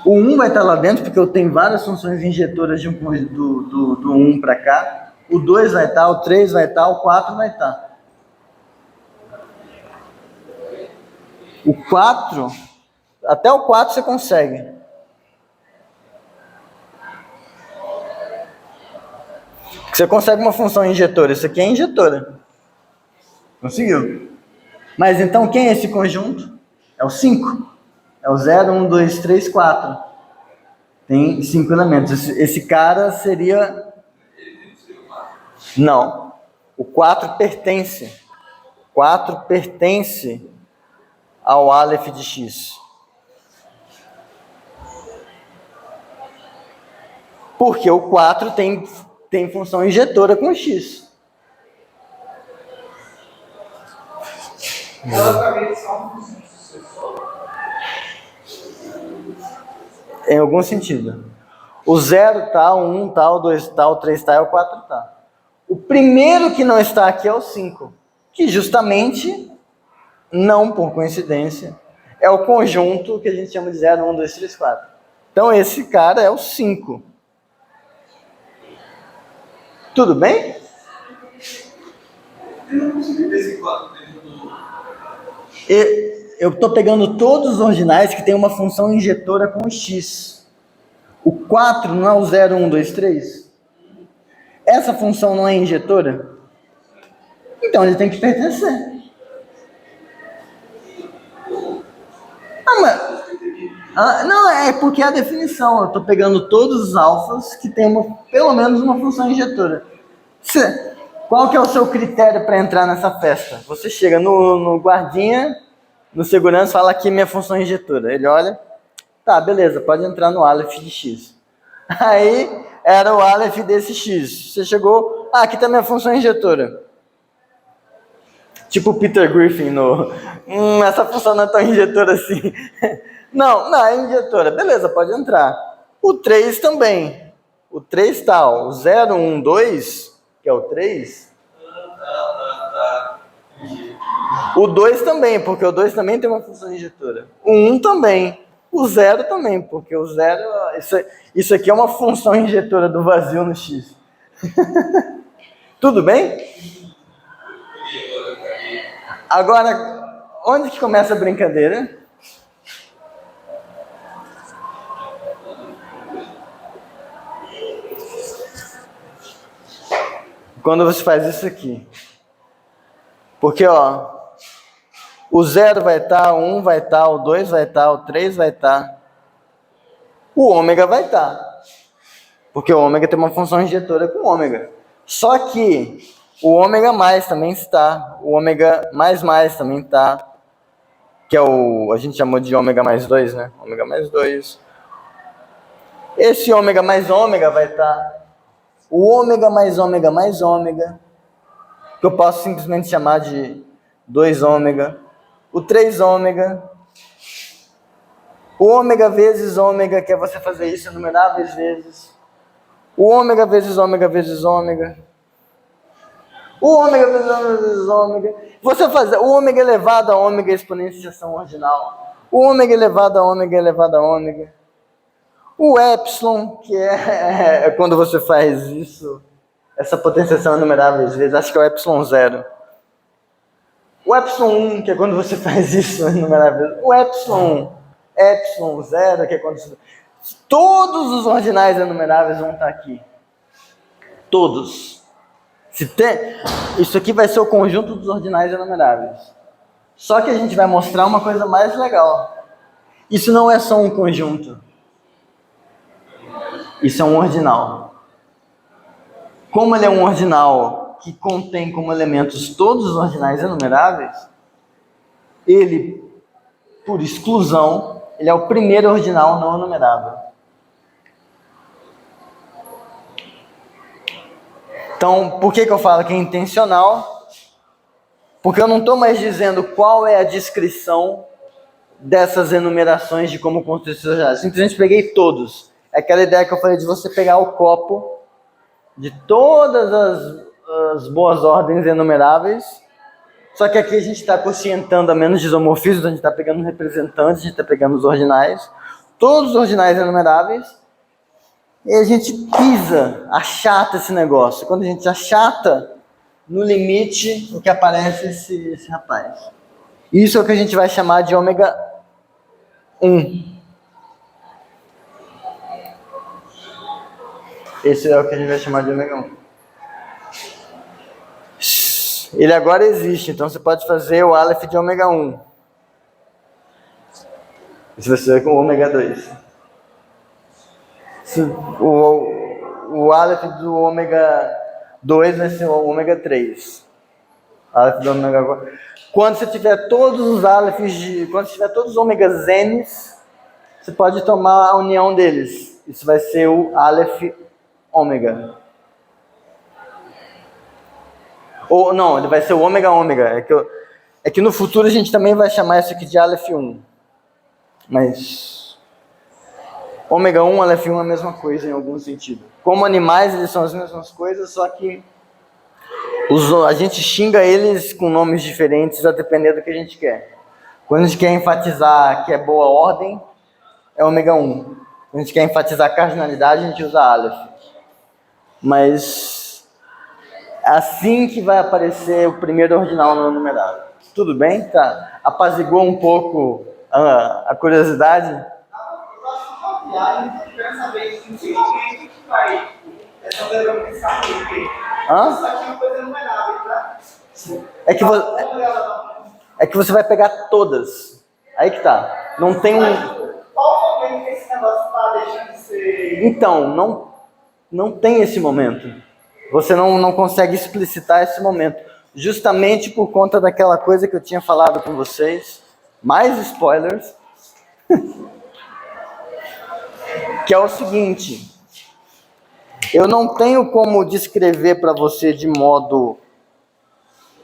Speaker 1: o 1 vai estar lá dentro, porque eu tenho várias funções injetoras de do 1 para cá, o 2 vai estar, o 3 vai estar, o 4 vai estar. O 4, até o 4 você consegue. Você consegue uma função injetora, isso aqui é injetora. Conseguiu? Mas então quem é esse conjunto? É o 5. É o 0, 1, 2, 3, 4. Tem 5 elementos. Esse cara seria... Não. O 4 pertence. 4 pertence ao Aleph de X. Porque o 4 tem função injetora com X.
Speaker 2: Basicamente são funções sucessórias.
Speaker 1: Em algum sentido. O 0 tá, o 1 tá, o 2 tá, o 3 tá e o 4 tá. O primeiro que não está aqui é o 5, que justamente, não por coincidência, é o conjunto que a gente chama de 0, 1, 2, 3, 4. Então esse cara é o 5. Tudo bem?
Speaker 3: Eu não consegui ver esse 4 dentro do...
Speaker 1: Eu estou pegando todos os ordinais que tem uma função injetora com x. O 4 não é o 0, 1, 2, 3? Essa função não é injetora? Então ele tem que pertencer. Não, é porque é a definição. Eu estou pegando todos os alfas que tem pelo menos uma função injetora. Qual que é o seu critério para entrar nessa festa? Você chega no guardinha, no segurança, fala aqui minha função injetora. Ele olha, tá, beleza, pode entrar no Aleph de X. Aí era o Aleph desse X. Você chegou, aqui tá minha função injetora. Tipo o Peter Griffin essa função não é tão injetora assim. Não, é injetora. Beleza, pode entrar. O 3 também. O 3 tá, ó, o 0, 1, 2, que é o 3. O 2 também, porque o 2 também tem uma função injetora. O 1 também. O 0 também, porque o 0... Isso aqui é uma função injetora do vazio no X. Tudo bem? Agora, onde que começa a brincadeira? Quando você faz isso aqui. Porque, ó, o 0 vai estar, o 1 vai estar, o 2 vai estar, o 3 vai estar. O ômega vai estar. Porque o ômega tem uma função injetora com ômega. Só que o ômega mais também está. O ômega mais também está. Que é a gente chamou de ômega mais 2, né? Ômega mais 2. Esse ômega vai estar. O ômega mais ômega, que eu posso simplesmente chamar de 2 ômega. O 3 ômega. O ômega vezes ômega, que é você fazer isso inumeráveis vezes. O ômega vezes ômega vezes ômega. O ômega vezes ômega vezes ômega. Você fazer o ômega elevado a ômega exponenciação ordinal. O ômega elevado a ômega elevado a ômega. O epsilon, que é quando você faz isso, essa potenciação inumeráveis vezes, acho que é o epsilon 0. O epsilon 1, que é quando você faz isso inumeráveis vezes. O epsilon 0, que é quando você... Todos os ordinais enumeráveis vão estar aqui. Todos. Isso aqui vai ser o conjunto dos ordinais enumeráveis. Só que a gente vai mostrar uma coisa mais legal. Isso não é só um conjunto. Isso é um ordinal. Como ele é um ordinal que contém como elementos todos os ordinais enumeráveis, ele, por exclusão, ele é o primeiro ordinal não enumerável. Então, por que eu falo que é intencional? Porque eu não estou mais dizendo qual é a descrição dessas enumerações de como construir esses ordinários. Simplesmente peguei todos. É aquela ideia que eu falei de você pegar o copo de todas as boas ordens enumeráveis. Só que aqui a gente está conscientando a menos de isomorfismos, a gente está pegando representantes, a gente está pegando os ordinais, todos os ordinais enumeráveis, e a gente pisa, achata esse negócio. Quando a gente achata, no limite, o que aparece é esse rapaz. Isso é o que a gente vai chamar de ômega 1. Esse é o que a gente vai chamar de ômega 1. Ele agora existe, então você pode fazer o Aleph de ômega 1. Isso vai ser com o ômega 2. O Aleph do ômega 2 vai ser o ômega 3. Aleph do ômega 4. Quando você tiver todos os Alephs quando você tiver todos os ômegas N's, você pode tomar a união deles. Isso vai ser o Aleph ômega. Ou não, ele vai ser o ômega ômega. É que no futuro a gente também vai chamar isso aqui de Aleph 1. Mas ômega 1 e Aleph 1 é a mesma coisa em algum sentido. Como animais, eles são as mesmas coisas, só que a gente xinga eles com nomes diferentes a depender do que a gente quer. Quando a gente quer enfatizar que é boa ordem, é ômega 1. Quando a gente quer enfatizar cardinalidade, a gente usa Aleph. Mas assim que vai aparecer o primeiro ordinal não numerado. Tudo bem? Tá. Apaziguou um pouco a curiosidade?
Speaker 2: Eu acho que uma viagem, eu quero saber simplesmente que vai. Essa denominação aqui. Isso aqui é uma coisa numerável, tá?
Speaker 1: É que você vai pegar todas. Aí que tá. Não tem
Speaker 2: Qual momento que esse negócio está deixando de ser.
Speaker 1: Então, não tem esse momento. Você não consegue explicitar esse momento. Justamente por conta daquela coisa que eu tinha falado com vocês. Mais spoilers. Que é o seguinte. Eu não tenho como descrever para você de modo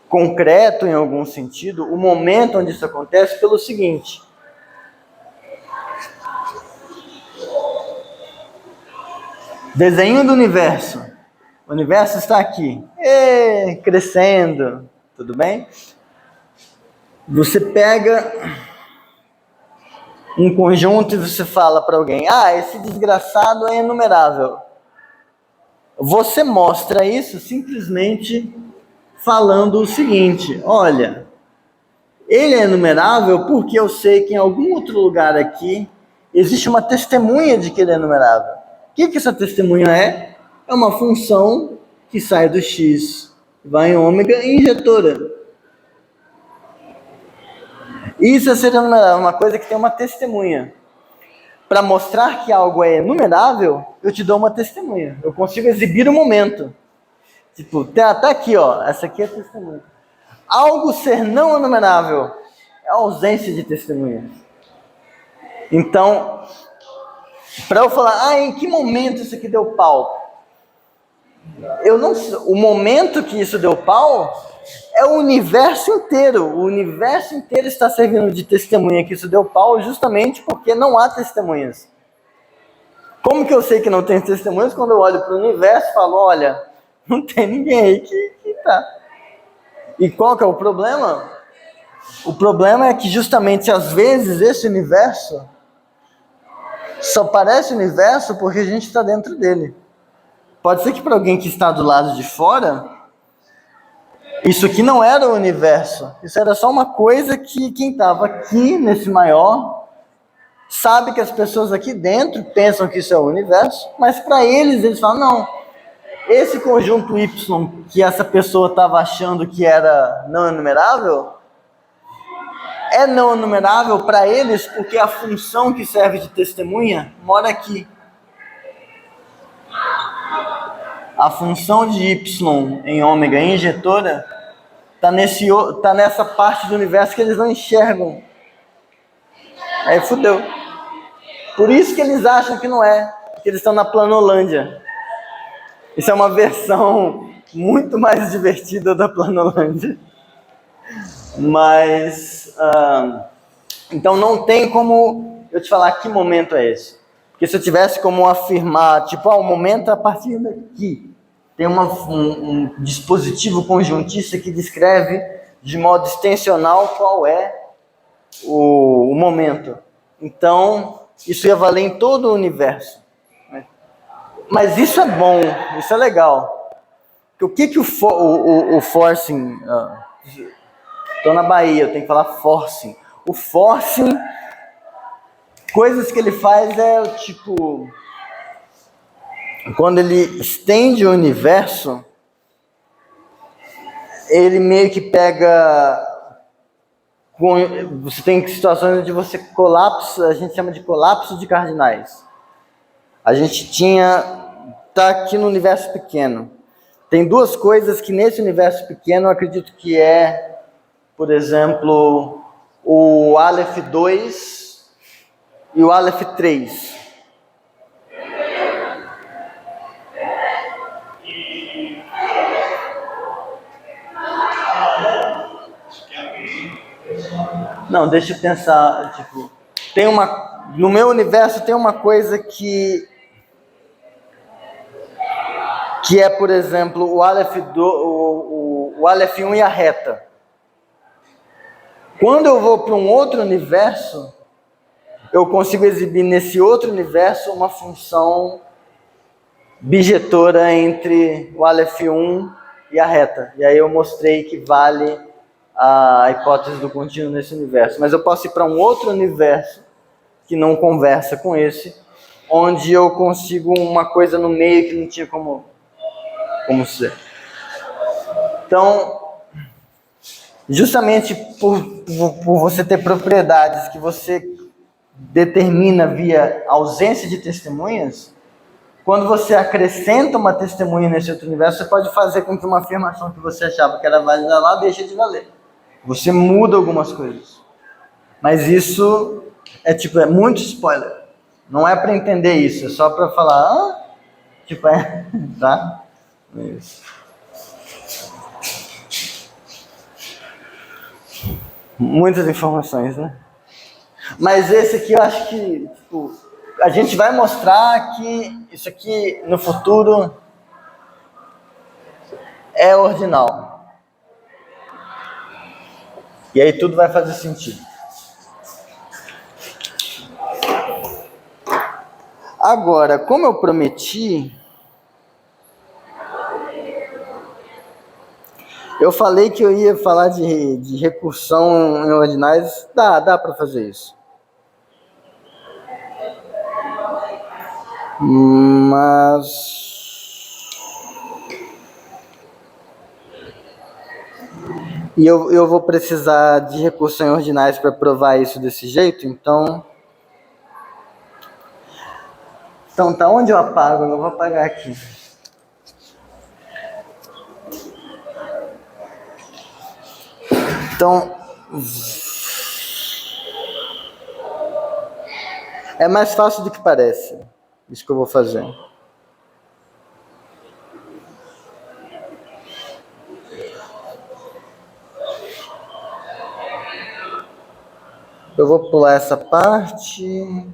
Speaker 1: concreto, em algum sentido, o momento onde isso acontece pelo seguinte. Desenho do universo. O universo está aqui, crescendo, tudo bem? Você pega um conjunto e você fala para alguém, esse desgraçado é enumerável. Você mostra isso simplesmente falando o seguinte, olha, ele é enumerável porque eu sei que em algum outro lugar aqui existe uma testemunha de que ele é enumerável. O que essa testemunha é? É uma função que sai do x, vai em ômega e injetora. Isso é ser enumerável, uma coisa que tem uma testemunha. Para mostrar que algo é enumerável, eu te dou uma testemunha. Eu consigo exibir o momento. Tipo, tá aqui, ó. Essa aqui é a testemunha. Algo ser não enumerável é a ausência de testemunha. Então, para eu falar, em que momento isso aqui deu pau? Eu não sei. O momento que isso deu pau é o universo inteiro. O universo inteiro está servindo de testemunha que isso deu pau justamente porque não há testemunhas. Como que eu sei que não tem testemunhas? Quando eu olho para o universo e falo, olha, não tem ninguém aí que tá. E qual que é o problema? O problema é que justamente às vezes esse universo só parece universo porque a gente está dentro dele. Pode ser que para alguém que está do lado de fora, isso aqui não era o universo. Isso era só uma coisa que quem estava aqui nesse maior sabe que as pessoas aqui dentro pensam que isso é o universo, mas para eles falam, não, esse conjunto Y que essa pessoa estava achando que era não enumerável, é não enumerável para eles porque a função que serve de testemunha mora aqui. A função de Y em ômega injetora está nessa parte do universo que eles não enxergam. Aí fudeu. Por isso que eles acham que não é, que eles estão na Planolândia. Isso é uma versão muito mais divertida da Planolândia. Mas, então não tem como eu te falar que momento é esse. Porque se eu tivesse como afirmar, tipo, o momento é a partir daqui. Tem um dispositivo conjuntista que descreve de modo extensional qual é o momento. Então, isso ia valer em todo o universo. Mas isso é bom, isso é legal. O que o forcing... Estou na Bahia, eu tenho que falar forcing. O forcing, coisas que ele faz é tipo... Quando ele estende o universo, ele meio que pega... Você tem situações onde você colapsa, a gente chama de colapso de cardinais. A gente tá aqui no universo pequeno. Tem duas coisas que nesse universo pequeno eu acredito que é, por exemplo, o Aleph 2 e o Aleph 3. Não, deixa eu pensar, tipo, no meu universo tem uma coisa que é, por exemplo, o Aleph 1 e a reta. Quando eu vou para um outro universo, eu consigo exibir nesse outro universo uma função bijetora entre o Aleph 1 e a reta. E aí eu mostrei que vale a hipótese do contínuo nesse universo. Mas eu posso ir para um outro universo que não conversa com esse, onde eu consigo uma coisa no meio que não tinha como ser. Então, justamente por você ter propriedades que você determina via ausência de testemunhas, quando você acrescenta uma testemunha nesse outro universo, você pode fazer com que uma afirmação que você achava que era válida lá deixe de valer. Você muda algumas coisas. Mas isso é muito spoiler. Não é para entender isso, é só para falar, tá? Isso. Muitas informações, né? Mas esse aqui eu acho que, a gente vai mostrar que isso aqui no futuro é ordinal. E aí tudo vai fazer sentido. Agora, como eu prometi, eu falei que eu ia falar de recursão em ordinais. Dá para fazer isso. Mas... E eu vou precisar de recursão em ordinais para provar isso desse jeito, então... Então, tá onde eu apago? Eu vou apagar aqui. Então, é mais fácil do que parece. Isso que eu vou fazer. Eu vou pular essa parte.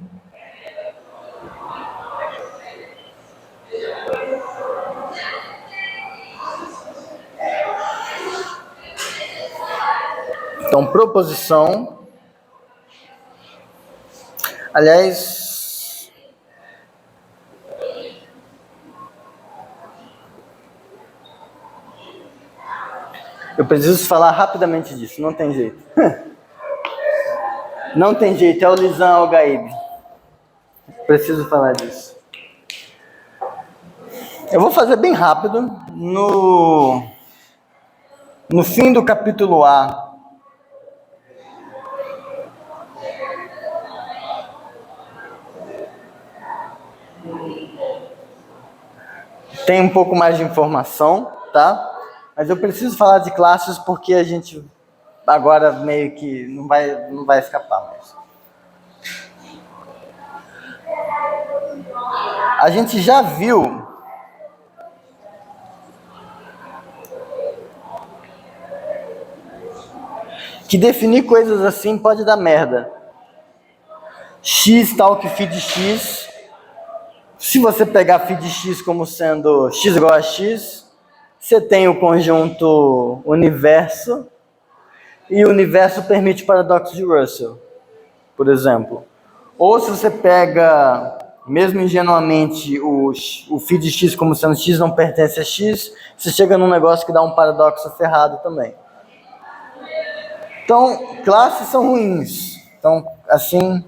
Speaker 1: Então, proposição. Aliás, eu preciso falar rapidamente disso, não tem jeito. Não tem jeito, é o Lisan Al-Gaib. Preciso falar disso. Eu vou fazer bem rápido. No fim do capítulo A, tem um pouco mais de informação, tá? Mas eu preciso falar de classes porque a gente agora meio que não vai escapar mais. A gente já viu que definir coisas assim pode dar merda. X tal que feed X. Se você pegar feed X como sendo X igual a X, você tem o conjunto universo, e o universo permite o paradoxo de Russell, por exemplo. Ou se você pega, mesmo ingenuamente, o feed X como sendo X não pertence a X, você chega num negócio que dá um paradoxo ferrado também. Então, classes são ruins. Então, assim...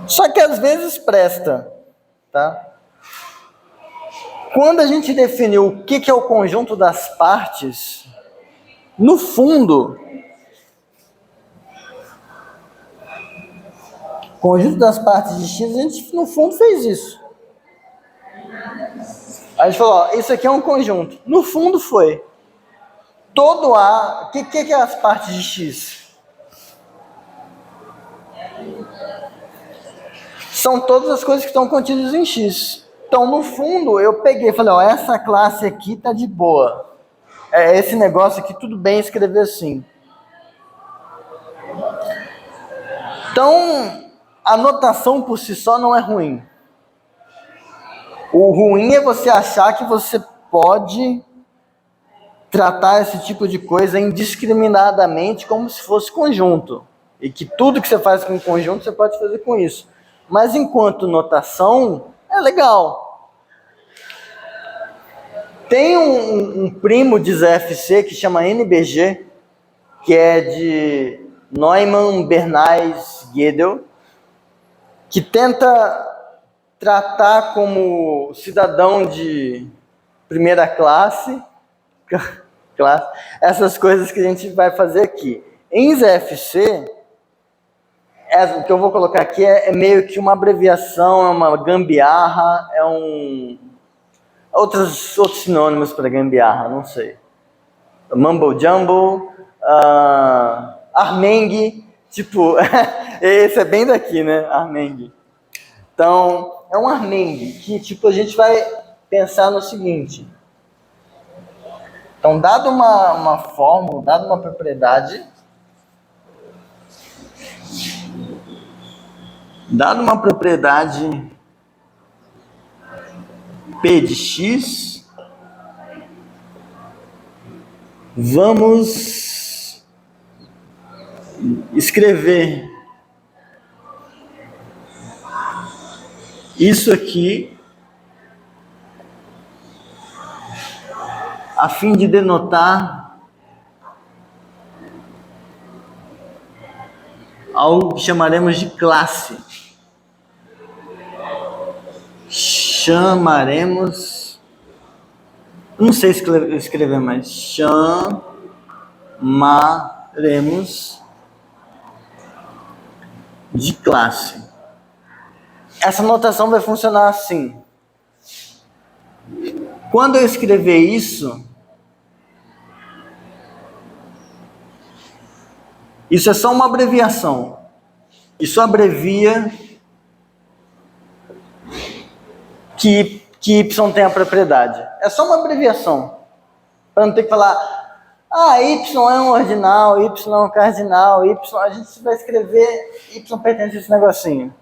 Speaker 1: Só que às vezes presta, tá? Quando a gente definiu o que é o conjunto das partes, no fundo, o conjunto das partes de X, a gente no fundo fez isso. A gente falou, ó, isso aqui é um conjunto. No fundo foi. Todo A, o que é as partes de X? São todas as coisas que estão contidas em X. Então, no fundo, eu peguei e falei, ó, essa classe aqui tá de boa. Esse negócio aqui, tudo bem escrever assim. Então, a notação por si só não é ruim. O ruim é você achar que você pode tratar esse tipo de coisa indiscriminadamente como se fosse conjunto. E que tudo que você faz com conjunto, você pode fazer com isso. Mas enquanto notação, é legal. Tem um primo de ZFC que chama NBG, que é de Neumann, Bernays, Gödel, que tenta tratar como cidadão de primeira classe essas coisas que a gente vai fazer aqui. Em ZFC, o que eu vou colocar aqui é meio que uma abreviação, é uma gambiarra, outros sinônimos para gambiarra, não sei. Mumble Jumble, Armeng, tipo, esse é bem daqui, né? Armeng. Então, é um Armeng que, tipo, a gente vai pensar no seguinte. Então, dado uma fórmula, dado uma propriedade, P de X, vamos escrever isso aqui a fim de denotar algo que chamaremos de classe. Não sei escrever mais. Chamaremos de classe. Essa notação vai funcionar assim. Quando eu escrever isso é só uma abreviação. Isso abrevia que Y tem a propriedade. É só uma abreviação. Para não ter que falar, Y é um ordinal, Y é um cardinal, Y... A gente vai escrever Y pertence a esse negocinho.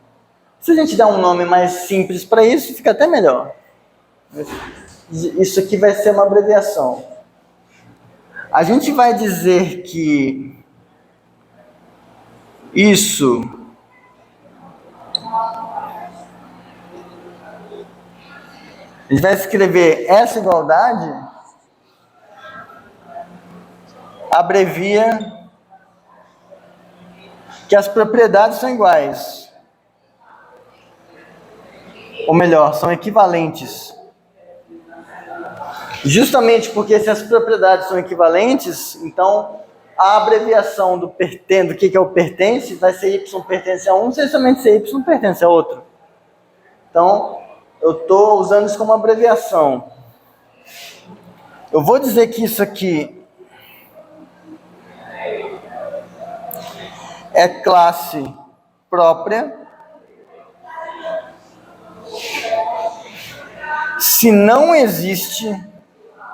Speaker 1: Se a gente der um nome mais simples para isso, fica até melhor. Isso aqui vai ser uma abreviação. A gente vai dizer que isso a gente vai escrever essa igualdade, abrevia que as propriedades são iguais. Ou melhor, são equivalentes. Justamente porque se as propriedades são equivalentes, então a abreviação do que é o pertence vai ser Y pertence a um, sem somente ser Y pertence a outro. Então, eu estou usando isso como abreviação. Eu vou dizer que isso aqui é classe própria se não existe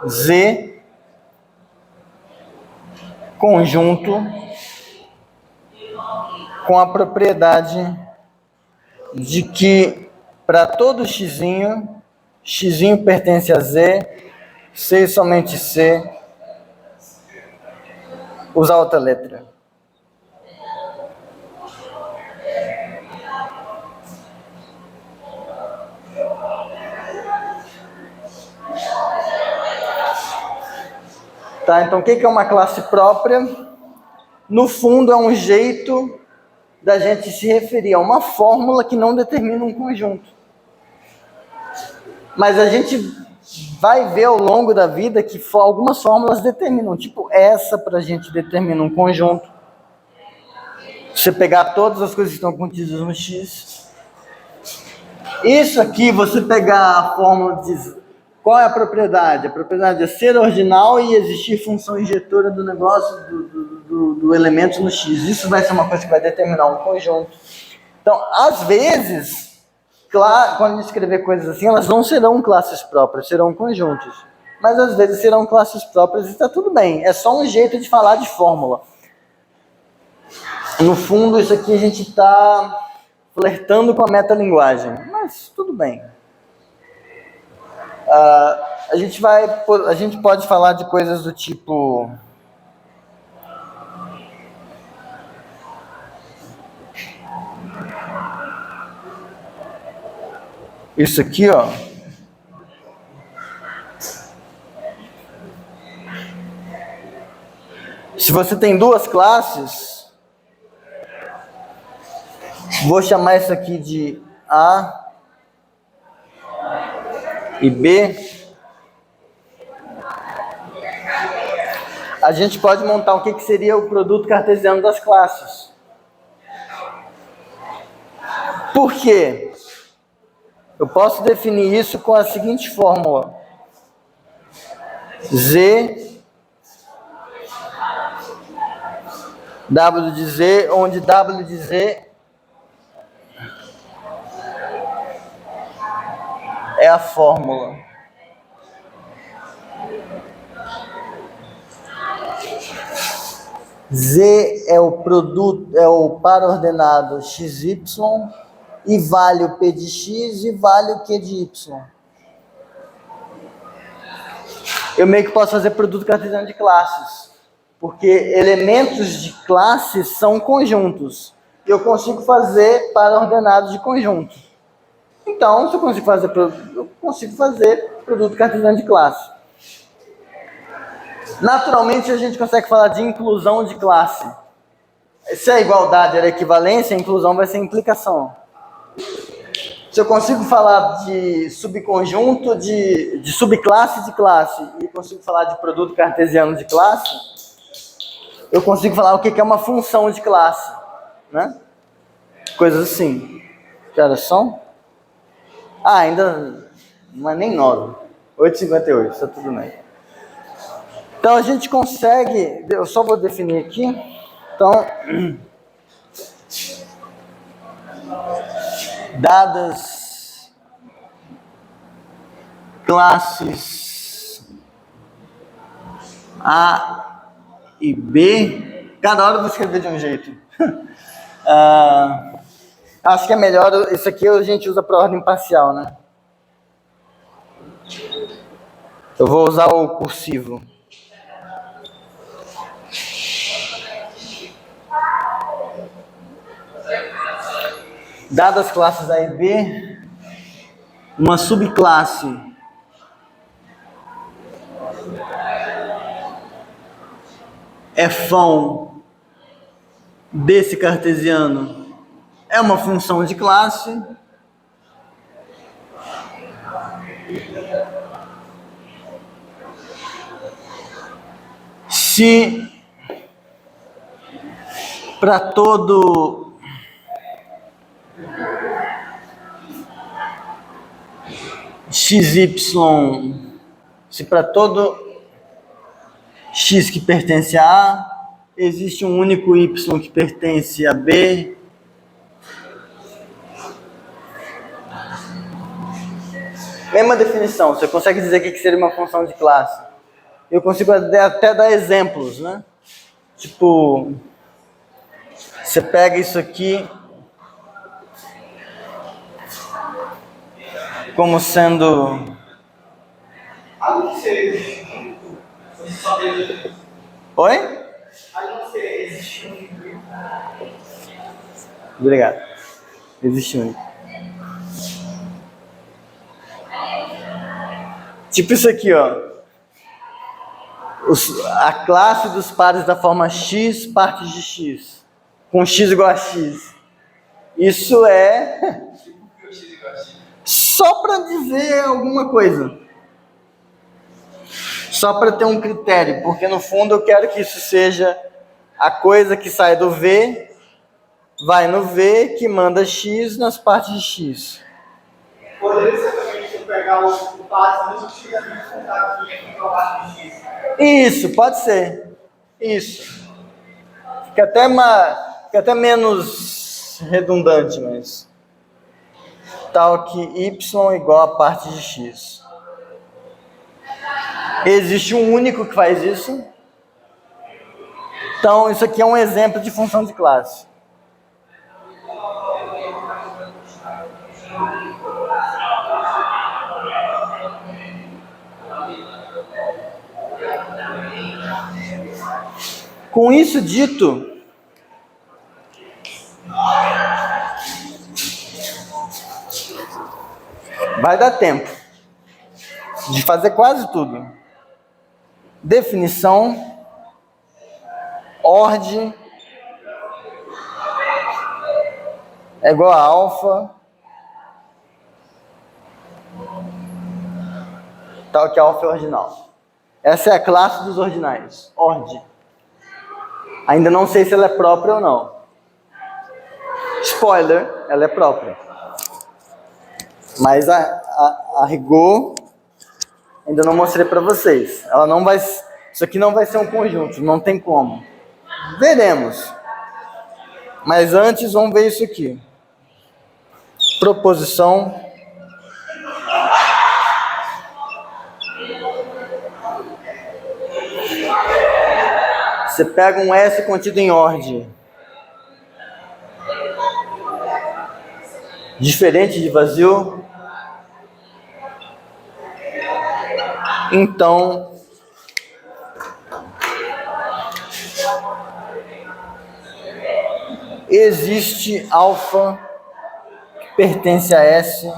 Speaker 1: Z conjunto com a propriedade de que para todo xzinho, xzinho pertence a Z, C e somente C, usar outra letra. Tá, então o que é uma classe própria? No fundo é um jeito da gente se referir a uma fórmula que não determina um conjunto. Mas a gente vai ver ao longo da vida que algumas fórmulas determinam, tipo essa para a gente determina um conjunto. Você pegar todas as coisas que estão contidas no X. Isso aqui, você pegar a fórmula de qual é a propriedade? A propriedade é ser ordinal e existir função injetora do negócio, do elemento no X. Isso vai ser uma coisa que vai determinar um conjunto. Então, às vezes, claro, quando a gente escrever coisas assim, elas não serão classes próprias, serão conjuntos. Mas às vezes serão classes próprias e está tudo bem. É só um jeito de falar de fórmula. No fundo, isso aqui a gente está flertando com a metalinguagem. Mas tudo bem. A gente pode falar de coisas do tipo... Isso aqui, ó. Se você tem duas classes, vou chamar isso aqui de A e B. A gente pode montar o que seria o produto cartesiano das classes. Por quê? Eu posso definir isso com a seguinte fórmula. Z, W de Z, onde W de Z é a fórmula. Z é o produto, é o par ordenado XY e vale o P de X e vale o Q de Y. Eu meio que posso fazer produto cartesiano de classes, porque elementos de classes são conjuntos. E eu consigo fazer par ordenado de conjunto. Então, se eu consigo fazer produto cartesiano de classe. Naturalmente, a gente consegue falar de inclusão de classe. Se a igualdade era equivalência, a inclusão vai ser implicação. Se eu consigo falar de subconjunto, de subclasse de classe, e consigo falar de produto cartesiano de classe, eu consigo falar o que é uma função de classe, né? Coisas assim. Que horas são? Ainda não é nem 9. 8h58, está tudo bem. Então a gente consegue, eu só vou definir aqui. Então, dadas classes A e B, cada hora eu vou escrever de um jeito. Acho que é melhor, isso aqui a gente usa para ordem parcial, né? Eu vou usar o cursivo. Dadas as classes A e B, uma subclasse Fão desse cartesiano é uma função de classe. Se para todo XY, se para todo X que pertence a A, existe um único Y que pertence a B, Mesma definição, você consegue dizer o que seria uma função de classe. Eu consigo até dar exemplos, né? Tipo, você pega isso aqui como sendo...
Speaker 2: Algo que seria você só tem.
Speaker 1: Oi?
Speaker 2: Algo que seria existe um.
Speaker 1: Obrigado. Existe um. Tipo isso aqui, ó. A classe dos pares da forma x, partes de x. Com x igual a x. Isso é... só para dizer alguma coisa. Só para ter um critério. Porque no fundo eu quero que isso seja a coisa que sai do V, vai no V, que manda x nas partes de x.
Speaker 2: Poderia ser também se eu pegar o base do x e contar aqui para a parte de x.
Speaker 1: Isso, pode ser. Isso. Fica até menos redundante, mas... tal que y igual a parte de x. Existe um único que faz isso. Então, isso aqui é um exemplo de função de classe. Com isso dito, vai dar tempo de fazer quase tudo. Definição, ordem é igual a alfa, tal que alfa é ordinal. Essa é a classe dos ordinais, ordem. Ainda não sei se ela é própria ou não. Spoiler, ela é própria. Mas a rigor, ainda não mostrei para vocês. Ela não vai, isso aqui não vai ser um conjunto, não tem como. Veremos. Mas antes, vamos ver isso aqui. Proposição. Você pega um S contido em ordem. Diferente de vazio. Então, existe alfa que pertence a S,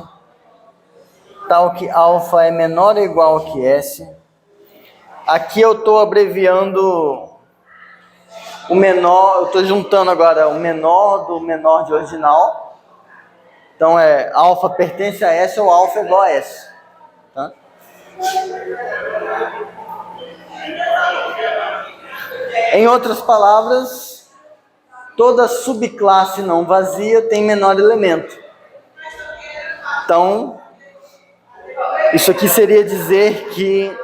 Speaker 1: tal que alfa é menor ou igual que S. Aqui eu estou abreviando o menor, eu estou juntando agora o menor do menor de ordinal. Então alfa pertence a S ou alfa é igual a S. Tá? Em outras palavras, toda subclasse não vazia tem menor elemento. Então, isso aqui seria dizer que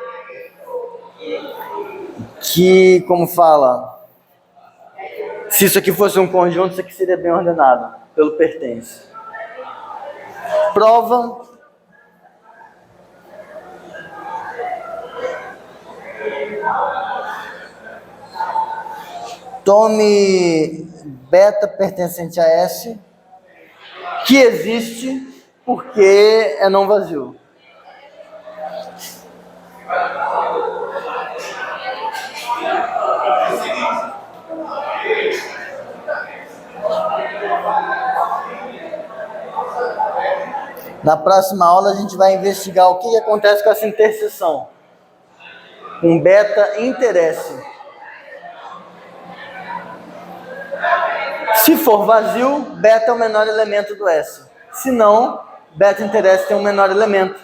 Speaker 1: como fala, se isso aqui fosse um conjunto, isso aqui seria bem ordenado, pelo pertence. Prova. Tome beta pertencente a S, que existe porque é não vazio. Na próxima aula a gente vai investigar o que acontece com essa interseção. Com beta interesse. Se for vazio, beta é o menor elemento do S. Se não, beta interesse tem um menor elemento.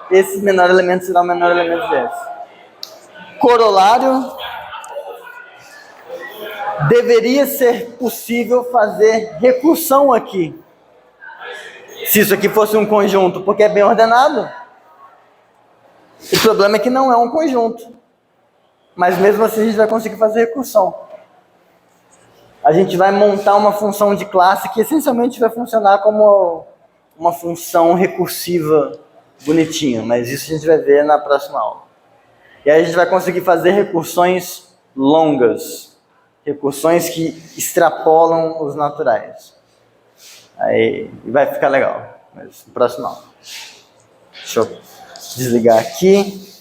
Speaker 1: Esse menor elemento será o menor elemento do S. Corolário. Deveria ser possível fazer recursão aqui. Se isso aqui fosse um conjunto, porque é bem ordenado. O problema é que não é um conjunto. Mas mesmo assim a gente vai conseguir fazer recursão. A gente vai montar uma função de classe que essencialmente vai funcionar como uma função recursiva bonitinho, mas isso a gente vai ver na próxima aula. E aí a gente vai conseguir fazer recursões longas, recursões que extrapolam os naturais. Aí vai ficar legal, mas no próximo aula. Deixa eu desligar aqui.